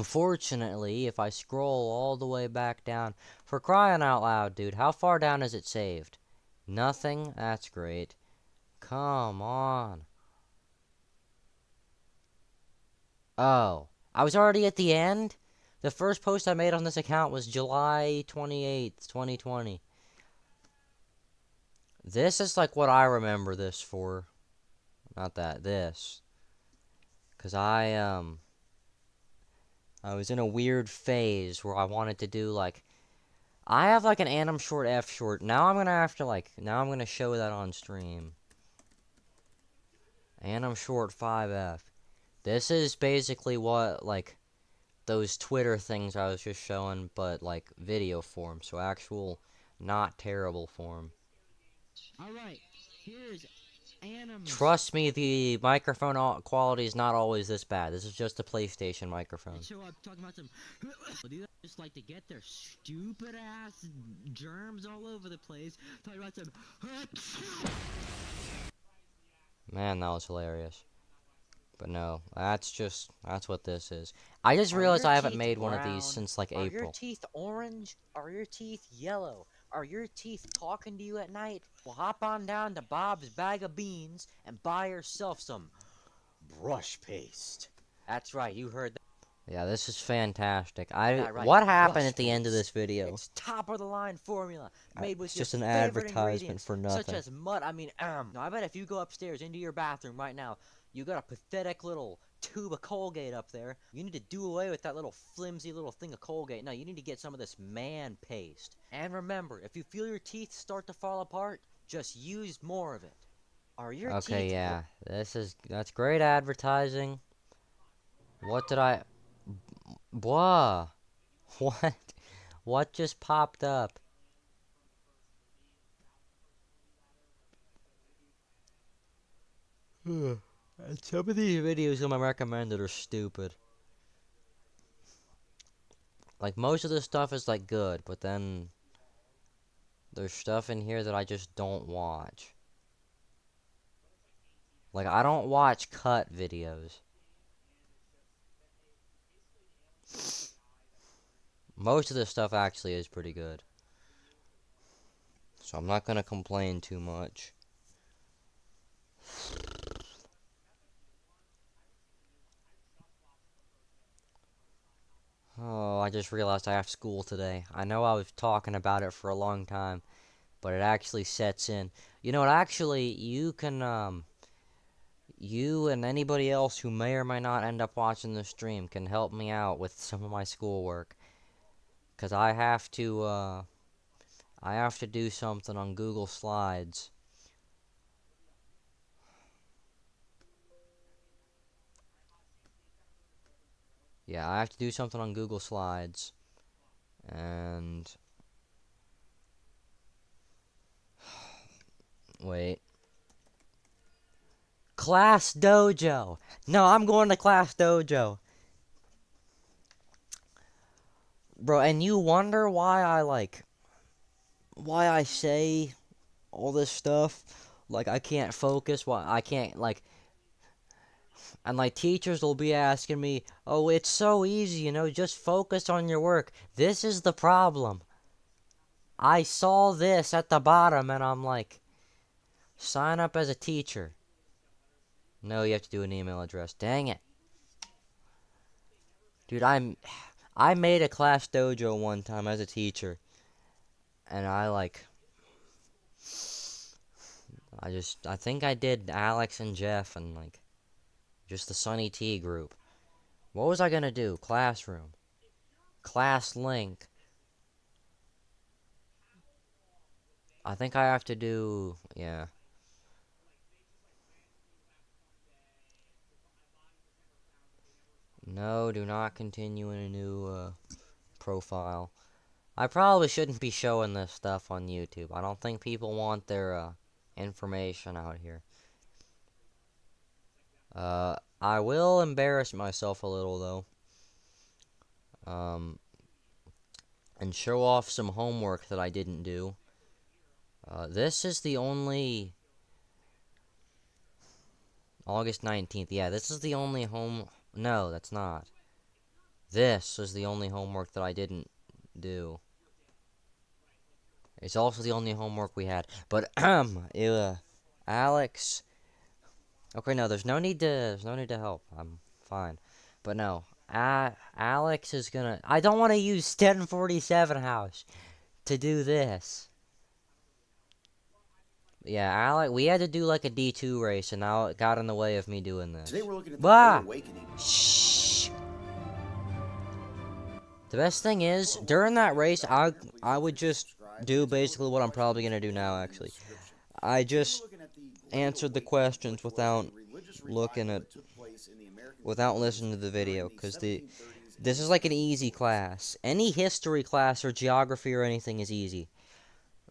Fortunately, if I scroll all the way back down... For crying out loud, dude, how far down is it saved? Nothing? That's great. Come on. Oh, I was already at the end? The first post I made on this account was July 28th, 2020. This is like what I remember this for. Not that, this. Because I was in a weird phase where I wanted to do like... I have like an Anim Short F short. Now I'm gonna have to like... Now I'm gonna show that on stream. Anim Short 5F. This is basically what, like, those Twitter things I was just showing, but, like, video form. So actual, not terrible form. Alright, here's Animus. Trust me, the microphone quality is not always this bad. This is just a PlayStation microphone. So I'm talking about some dude just like to get their stupid ass germs all over the place. Talking about some Man, that was hilarious. But no, that's what this is. I just realized I haven't made one of these since like April. Are your teeth orange? Are your teeth yellow? Are your teeth talking to you at night? Well, hop on down to Bob's Bag of Beans and buy yourself some brush paste. That's right, you heard that. Yeah, this is fantastic. Right, What happened brush at the end of paste. this video? It's top of the line formula made with It's your just an favorite advertisement ingredients, for nothing. such as mud. No, I bet if you go upstairs into your bathroom right now, you got a pathetic little tube of Colgate up there. You need to do away with that little flimsy little thing of Colgate. No, you need to get some of this man paste. And remember, if you feel your teeth start to fall apart, just use more of it. Are your Okay, teeth... yeah. That's great advertising. What did I... Blah. What? What just popped up? Some of these videos I'm recommended are stupid. Like, most of the stuff is, like, good, but then... There's stuff in here that I just don't watch. Like, I don't watch cut videos. Most of this stuff actually is pretty good. So I'm not gonna complain too much. Oh, I just realized I have school today. I know I was talking about it for a long time, but it actually sets in. You know what, actually, you can, you and anybody else who may or may not end up watching the stream can help me out with some of my schoolwork. Because I have to I have to do something on Google Slides. Yeah, I have to do something on Google Slides. And... wait. Class Dojo! No, I'm going to Class Dojo! Bro, and you wonder why I say all this stuff? Like, I can't focus, why I can't, like... And, like, teachers will be asking me, oh, it's so easy, you know, just focus on your work. This is the problem. I saw this at the bottom, and I'm like, sign up as a teacher. No, you have to do an email address. Dang it. Dude, I made a Class Dojo one time as a teacher. And I think I did Alex and Jeff and, like, just the Sunny T group. What was I gonna do? Classroom. Class link. I think I have to do, yeah. No, do not continue in a new, profile. I probably shouldn't be showing this stuff on YouTube. I don't think people want their, information out here. I will embarrass myself a little, though. And show off some homework that I didn't do. This is the only... August 19th. Yeah, this is the only No, that's not. This is the only homework that I didn't do. It's also the only homework we had. But, Alex... Okay, no, there's no need to help. I'm fine. But no, Alex is gonna... I don't want to use 1047 house to do this. Yeah, Alex, we had to do like a D2 race, and now it got in the way of me doing this. Today we're looking at the Bah! Great Awakening. Shh. The best thing is, during that race, I would just do basically what I'm probably gonna do now, actually. I just answered the questions without listening to the video, because this is like an easy class. Any history class or geography or anything is easy.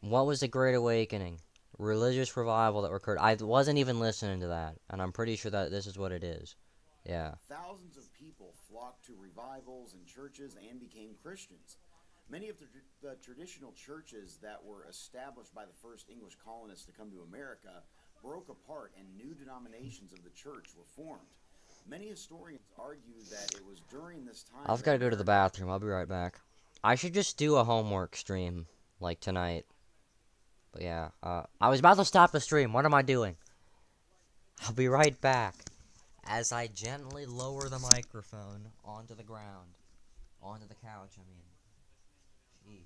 What was the Great Awakening? Religious revival that occurred. I wasn't even listening to that, and I'm pretty sure that this is what it is. Yeah. Thousands of people flocked to revivals and churches and became Christians. Many of the traditional churches that were established by the first English colonists to come to America broke apart, and new denominations of the church were formed. Many historians argue that it was during this time... I've got to go to the bathroom. I'll be right back. I should just do a homework stream, like, tonight. But yeah, I was about to stop the stream. What am I doing? I'll be right back. As I gently lower the microphone onto the ground. Onto the couch, I mean. Sheesh.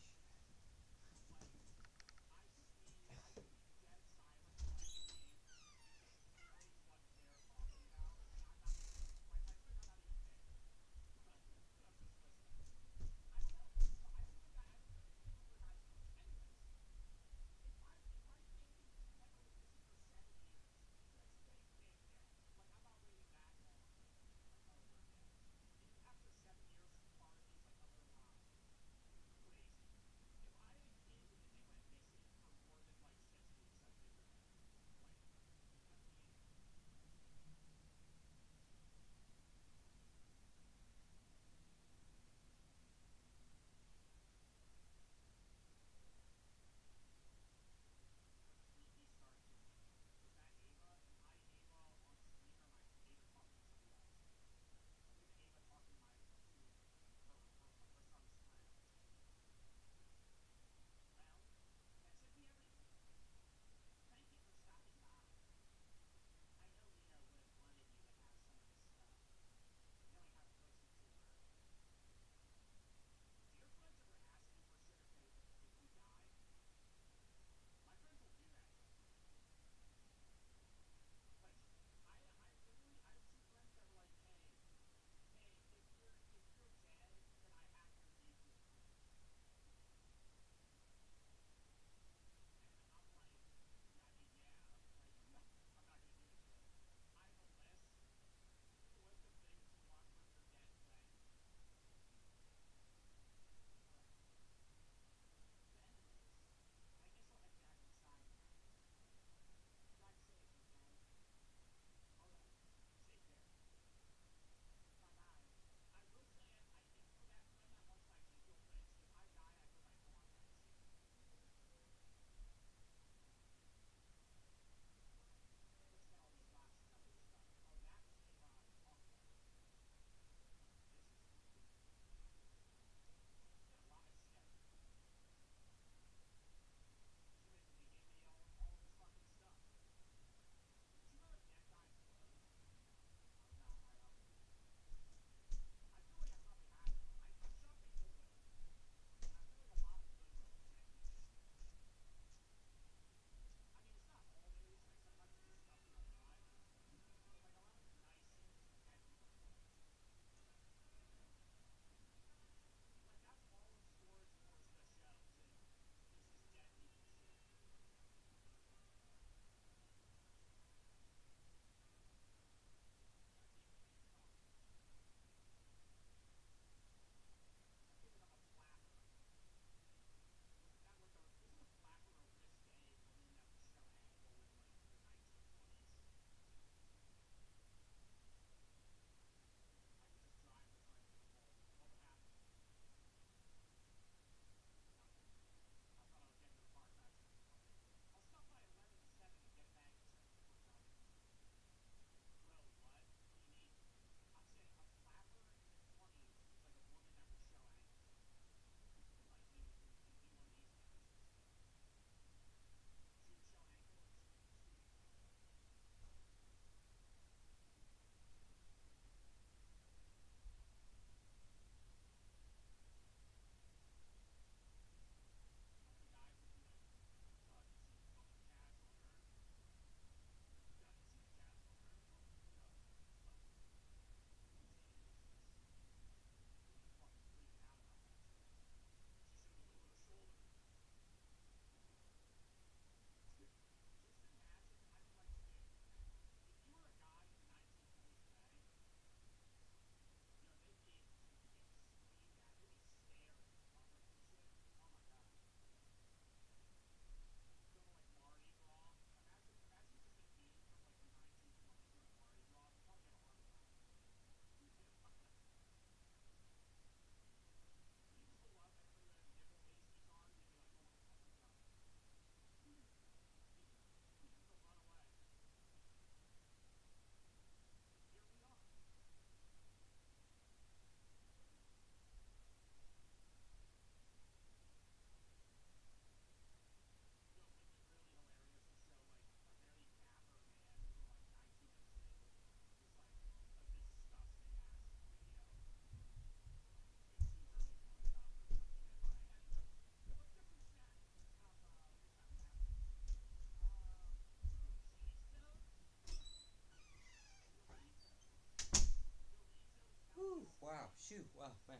shoot. Wow, man.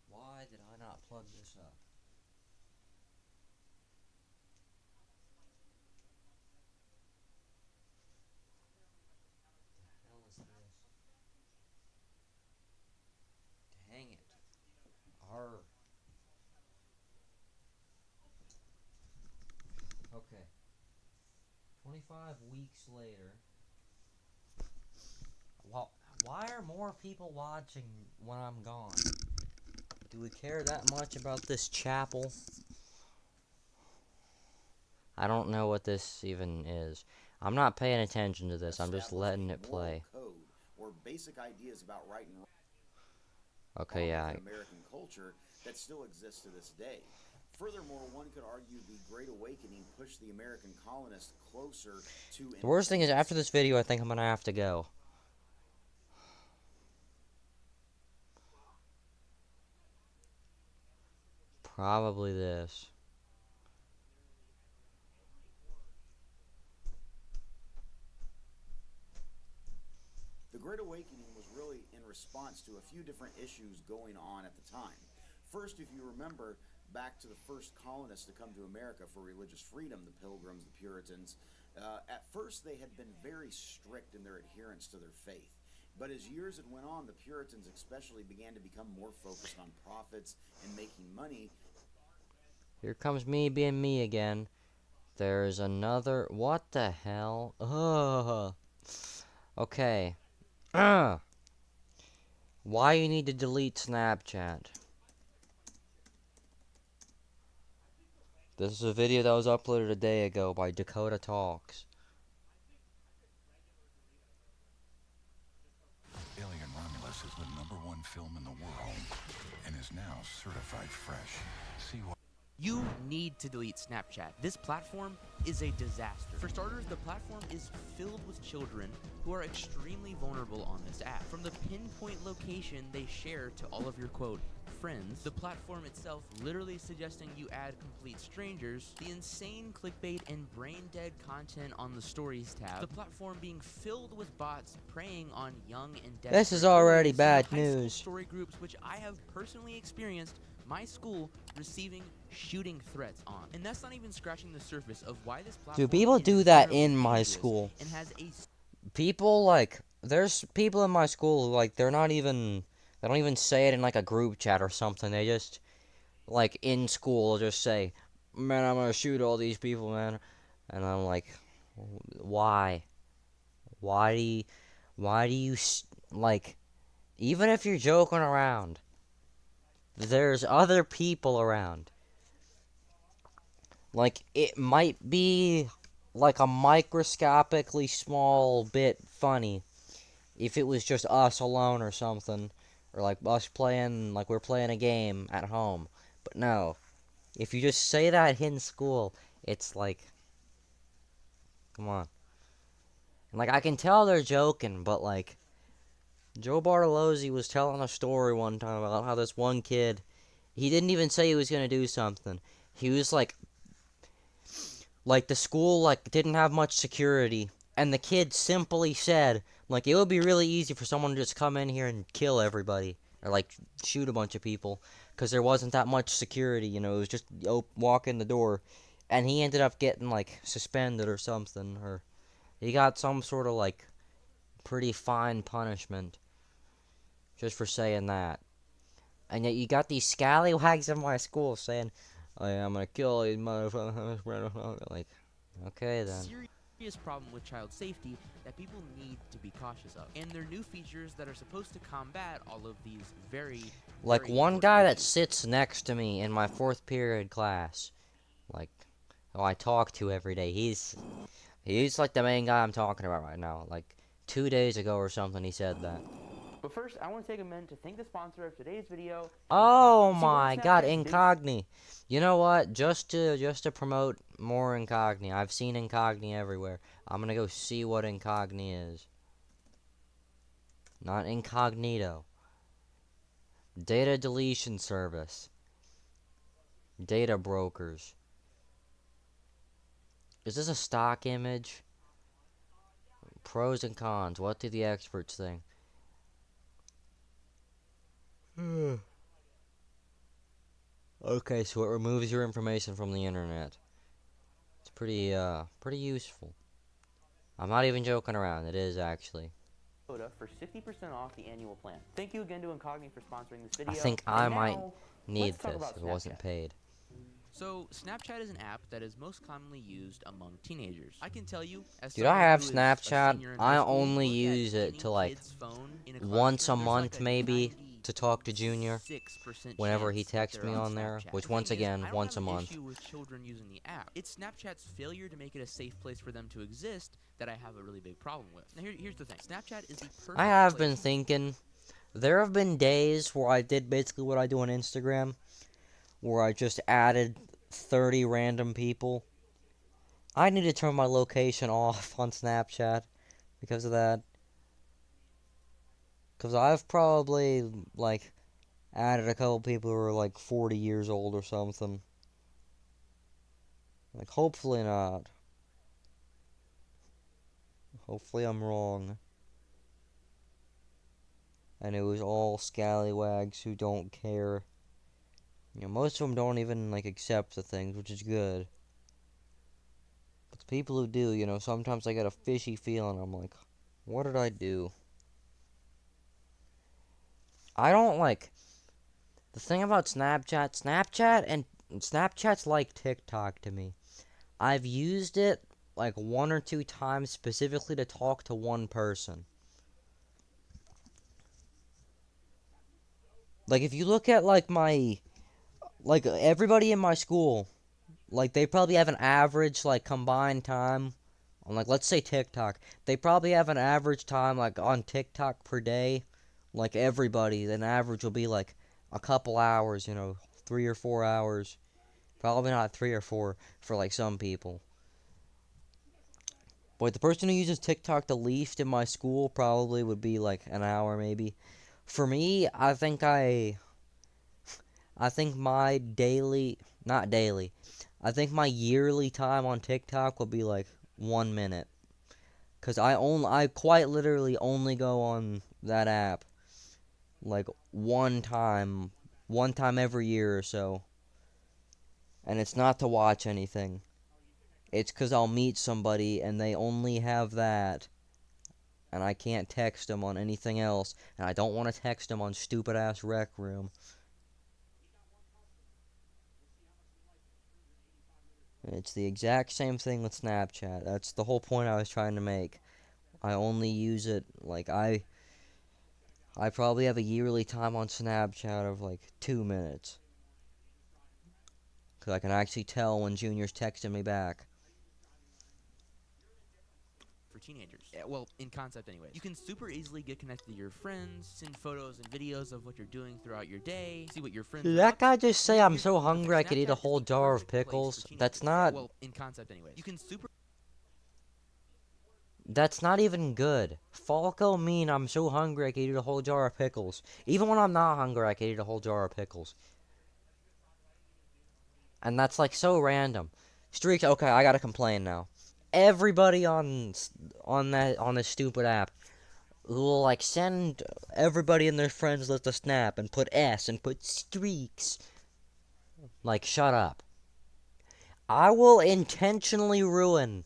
Why did I not plug this up? What the hell is this? Dang it. Arr. Okay. 25 weeks later. Well, why are more people watching when I'm gone? Do we care that much about this chapel? I don't know what this even is. I'm not paying attention to this. I'm just Establish letting a it moral play. Code or basic ideas about right and wrong. Okay, yeah. Within American culture that still exists to this day. Furthermore, one could argue the Great Awakening pushed the American colonists closer to. The worst thing is, after this video, I think I'm gonna have to go. Probably this. The Great Awakening was really in response to a few different issues going on at the time. First, if you remember back to the first colonists to come to America for religious freedom, the Pilgrims, the Puritans, at first they had been very strict in their adherence to their faith. But as years had went on, the Puritans especially began to become more focused on profits and making money. Here comes me being me again. There's another. What the hell? Ugh. Okay. Why you need to delete Snapchat? This is a video that was uploaded a day ago by Dakota Talks. Alien Romulus is the #1 film in the world and is now certified fresh. See what You need to delete Snapchat. This platform is a disaster. For starters, the platform is filled with children who are extremely vulnerable on this app. From the pinpoint location they share to all of your, quote, friends, the platform itself literally suggesting you add complete strangers, the insane clickbait and brain-dead content on the Stories tab, the platform being filled with bots preying on young and desperate This is already boys, bad high school news. story groups, which I have personally experienced my school receiving shooting threats on. And that's not even scratching the surface of why this platform people is do that generally in my dangerous school. and has a People, like, there's people in my school who, like, they don't even say it in, like, a group chat or something. They just, like, in school, just say, man, I'm gonna shoot all these people, man. And I'm like, why? Why do you, like, even if you're joking around, there's other people around. Like, it might be, like, a microscopically small bit funny if it was just us alone or something, or like us playing, like we're playing a game at home. But no, if you just say that in school, it's like, come on. And like, I can tell they're joking, but like, Joe Bartolozzi was telling a story one time about how this one kid, he didn't even say he was gonna do something. He was like the school, like, didn't have much security, and the kid simply said, like, it would be really easy for someone to just come in here and kill everybody, or, like, shoot a bunch of people, because there wasn't that much security, you know, it was just walk in the door, and he ended up getting, like, suspended or something, or he got some sort of, like, pretty fine punishment, just for saying that. And yet you got these scallywags in my school saying, oh, yeah, I'm gonna kill these motherfuckers. Like, okay then. serious problem with child safety that people need to be cautious of. And there are new features that are supposed to combat all of these very Like, very one important guy that issues. sits next to me in my 4th period class, like, who I talk to every day, he's like the main guy I'm talking about right now. Like, 2 days ago or something, he said that. But first, I want to take a minute to thank the sponsor of today's video. Oh See, my Snapchat's god, big- Incogni. You know what? Just to promote more Incogni. I've seen Incogni everywhere. I'm gonna go see what Incogni is. Not incognito. Data deletion service. Data brokers. Is this a stock image? Pros and cons. What do the experts think? Okay, so it removes your information from the internet. It's pretty useful. I'm not even joking around. It is actually. For 60% off the annual plan. Thank you again to Incogni for sponsoring this video. I think And I might now, need let's talk this about if it wasn't Snapchat. paid. So, Snapchat is an app that is most commonly used among teenagers. I can tell you, as Dude, I someone have who is a Snapchat. senior in I high school, only look at use it any to like kid's phone in a once a classroom, there's month like a maybe to talk to Junior 96% whenever he chance that texts they're me on there, Snapchat. which The once thing is, again, I don't once have a an month. issue with children using the app. It's Snapchat's failure to make it a safe place for them to exist that I have a really big problem with. Now here's the thing. Snapchat is the perfect I have place been thinking, there have been days where I did basically what I do on Instagram, where I just added 30 random people. I need to turn my location off on Snapchat because of that. Because I've probably, like, added a couple people who are, like, 40 years old or something. Like, hopefully not. Hopefully I'm wrong. And it was all scallywags who don't care. You know, most of them don't even, like, accept the things, which is good. But the people who do, you know, sometimes I get a fishy feeling. I'm like, what did I do? I don't like... The thing about Snapchat's like TikTok to me. I've used it, like, 1 or 2 times specifically to talk to one person. Like, if you look at, like, like, everybody in my school, like, they probably have an average, like, combined time on, like, let's say TikTok. They probably have an average time, like, on TikTok per day. Like, everybody, an average will be, like, a couple hours, you know, 3 or 4 hours. Probably not 3 or 4 for, like, some people. But the person who uses TikTok the least in my school probably would be, like, an hour, maybe. For me, I think my daily, not daily, I think my yearly time on TikTok will be like 1 minute. Cause I quite literally only go on that app like one time every year or so. And it's not to watch anything. It's cause I'll meet somebody and they only have that. And I can't text them on anything else. And I don't want to text them on stupid ass Rec Room. It's the exact same thing with Snapchat. That's the whole point I was trying to make. I only use it, like, I probably have a yearly time on Snapchat of, like, 2 minutes. Because I can actually tell when Junior's texting me back. for teenagers. Well, in concept anyway. You can super easily get connected to your friends, send photos and videos of what you're doing throughout your day, see what your friends Did are that up guy to. just say I'm so hungry I could eat a Snapchat is whole the jar of perfect place for pickles? teenagers. That's not... Well, in concept anyway. You can super... That's not even good. Falco mean I'm so hungry I could eat a whole jar of pickles. Even when I'm not hungry, I could eat a whole jar of pickles. And that's like so random. Streaks, okay, I gotta complain now. Everybody on this stupid app who will like send everybody in their friends list a snap and put S and put Streaks. Like, shut up. I will intentionally ruin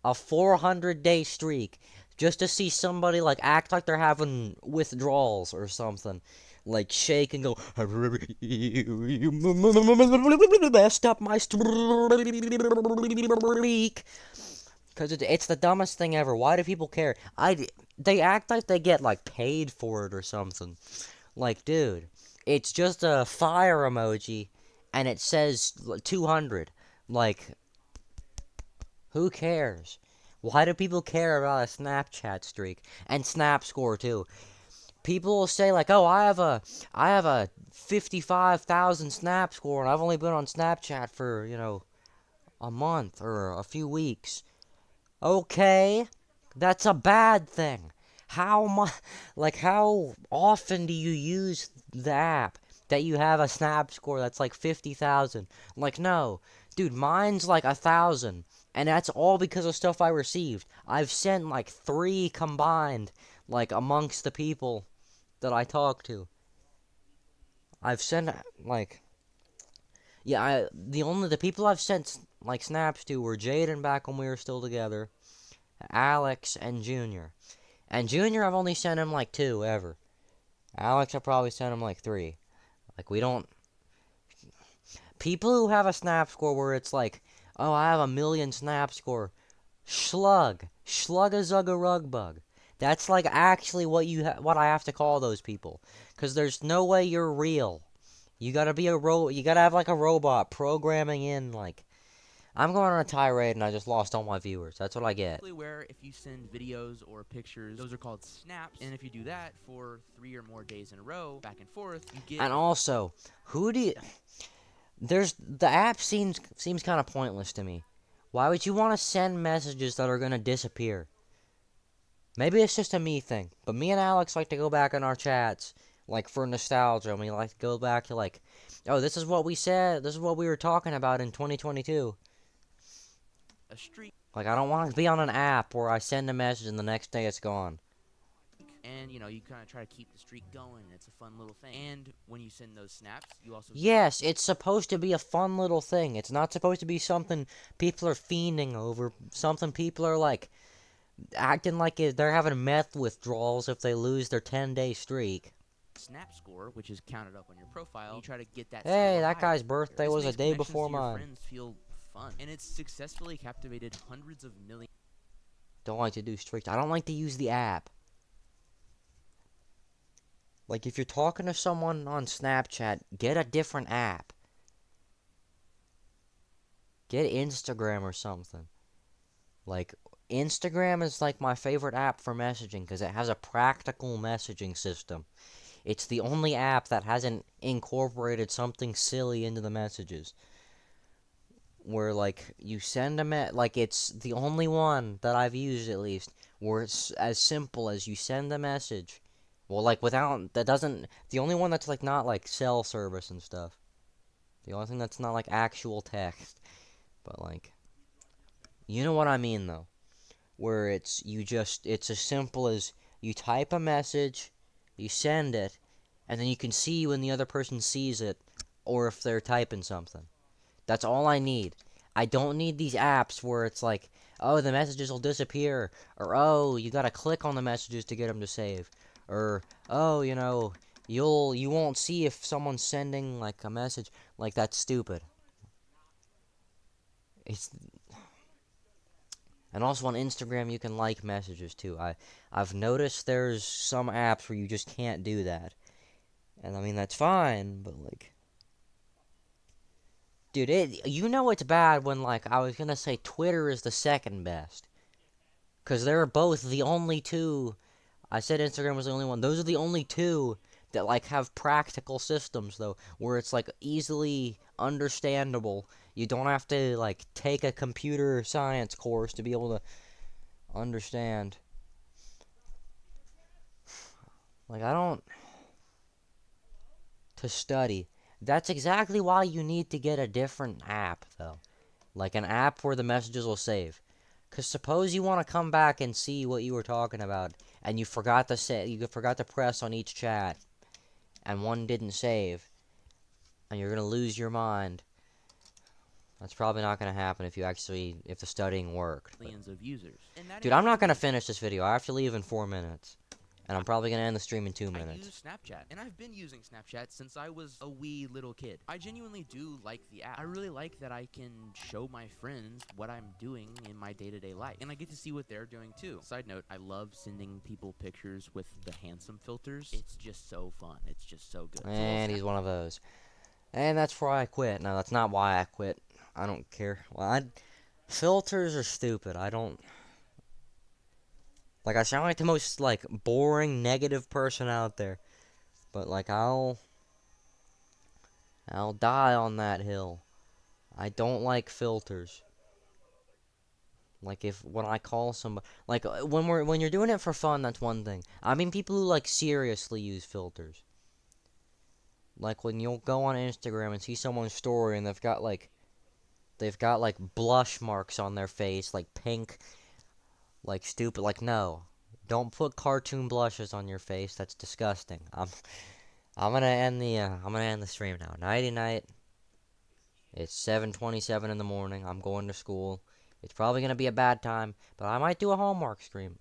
a 400-day streak just to see somebody like act like they're having withdrawals or something, like shake and go, you messed up my streak, because it's the dumbest thing ever. Why do people care? They act like they get like paid for it or something. Like, dude, it's just a fire emoji and it says 200. Like, who cares? Why do people care about a Snapchat streak? And Snap Score, too. People will say, like, oh, I have a 55,000 Snap Score, and I've only been on Snapchat for, you know, a month or a few weeks. Okay, that's a bad thing. How often do you use the app that you have a Snap Score that's like 50,000? Like, no. Dude, mine's like 1,000. And that's all because of stuff I received. I've sent like 3 combined, like amongst the people that I talk to. I've sent like, yeah, the people I've sent like snaps to were Jaden back when we were still together, Alex, and Junior. And Junior, I've only sent him like 2 ever. Alex, I probably sent him like 3. Like, we don't. People who have a snap score where it's like, oh, I have a million snap score. Slug a zug a rug bug. That's like actually what I have to call those people. Cause there's no way you're real. You gotta be you gotta have like a robot programming in like. I'm going on a tirade and I just lost all my viewers. That's what I get. Where if you send videos or pictures, those are called snaps, and if you do that for 3 or more days in a row, back and forth, you get. And also, the app seems kind of pointless to me. Why would you want to send messages that are gonna disappear? Maybe it's just a me thing, but me and Alex like to go back in our chats, like for nostalgia, and we like to go back to like, oh, this is what we said, this is what we were talking about in 2022. A streak. Like, I don't want to be on an app where I send a message and the next day it's gone. And, you know, you kind of try to keep the streak going. It's a fun little thing. And when you send those snaps, you also... Yes, it's supposed to be a fun little thing. It's not supposed to be something people are fiending over. Something people are, like, acting like they're having meth withdrawals if they lose their 10-day streak. Snap score, which is counted up on your profile. You try to get that... Hey, score that higher. guy's birthday This was a makes day connections before to your mine. friends feel fun. And it's successfully captivated hundreds of millions... Don't like to do streaks. I don't like to use the app. Like, if you're talking to someone on Snapchat, get a different app. Get Instagram or something. Like, Instagram is like my favorite app for messaging because it has a practical messaging system. It's the only app that hasn't incorporated something silly into the messages. Where, like, you send like, it's the only one that I've used, at least, where it's as simple as you send a message. Well, like, the only one that's, like, not, like, cell service and stuff. The only thing that's not, like, actual text. But, like, you know what I mean, though. Where it's as simple as you type a message, you send it, and then you can see when the other person sees it, or if they're typing something. That's all I need. I don't need these apps where it's like, oh, the messages will disappear, or, oh, you gotta click on the messages to get them to save. Or, oh, you know, you won't see if someone's sending, like, a message. Like, that's stupid. And also on Instagram, you can like messages, too. I've noticed there's some apps where you just can't do that. And, I mean, that's fine, but, like... Dude, you know it's bad when, like, I was gonna say Twitter is the second best. Because they're both the only two... I said Instagram was the only one. Those are the only two that, like, have practical systems, though, where it's, like, easily understandable. You don't have to, like, take a computer science course to be able to understand. Like, to study. That's exactly why you need to get a different app, though. Like, an app where the messages will save. Because suppose you want to come back and see what you were talking about, and you forgot to press on each chat, and one didn't save, and you're going to lose your mind. That's probably not going to happen if the studying worked. Millions of users. Dude, I'm not going to finish this video. I have to leave in 4 minutes. And I'm probably going to end the stream in 2 minutes. I use Snapchat, and I've been using Snapchat since I was a wee little kid. I genuinely do like the app. I really like that I can show my friends what I'm doing in my day-to-day life, and I get to see what they're doing too. Side note, I love sending people pictures with the handsome filters. It's just so fun. It's just so good. And he's one of those. And that's why I quit. No, that's not why I quit. I don't care. Filters are stupid. Like, I sound like the most, like, boring, negative person out there. But, like, I'll die on that hill. I don't like filters. Like, when I call somebody... Like, when you're doing it for fun, that's one thing. I mean people who, like, seriously use filters. Like, when you'll go on Instagram and see someone's story and they've got, like, blush marks on their face, like, pink... Like, stupid. Like, no. Don't put cartoon blushes on your face. That's disgusting. I'm gonna end the stream now. Nighty night. It's 7:27 in the morning. I'm going to school. It's probably gonna be a bad time, but I might do a homework stream.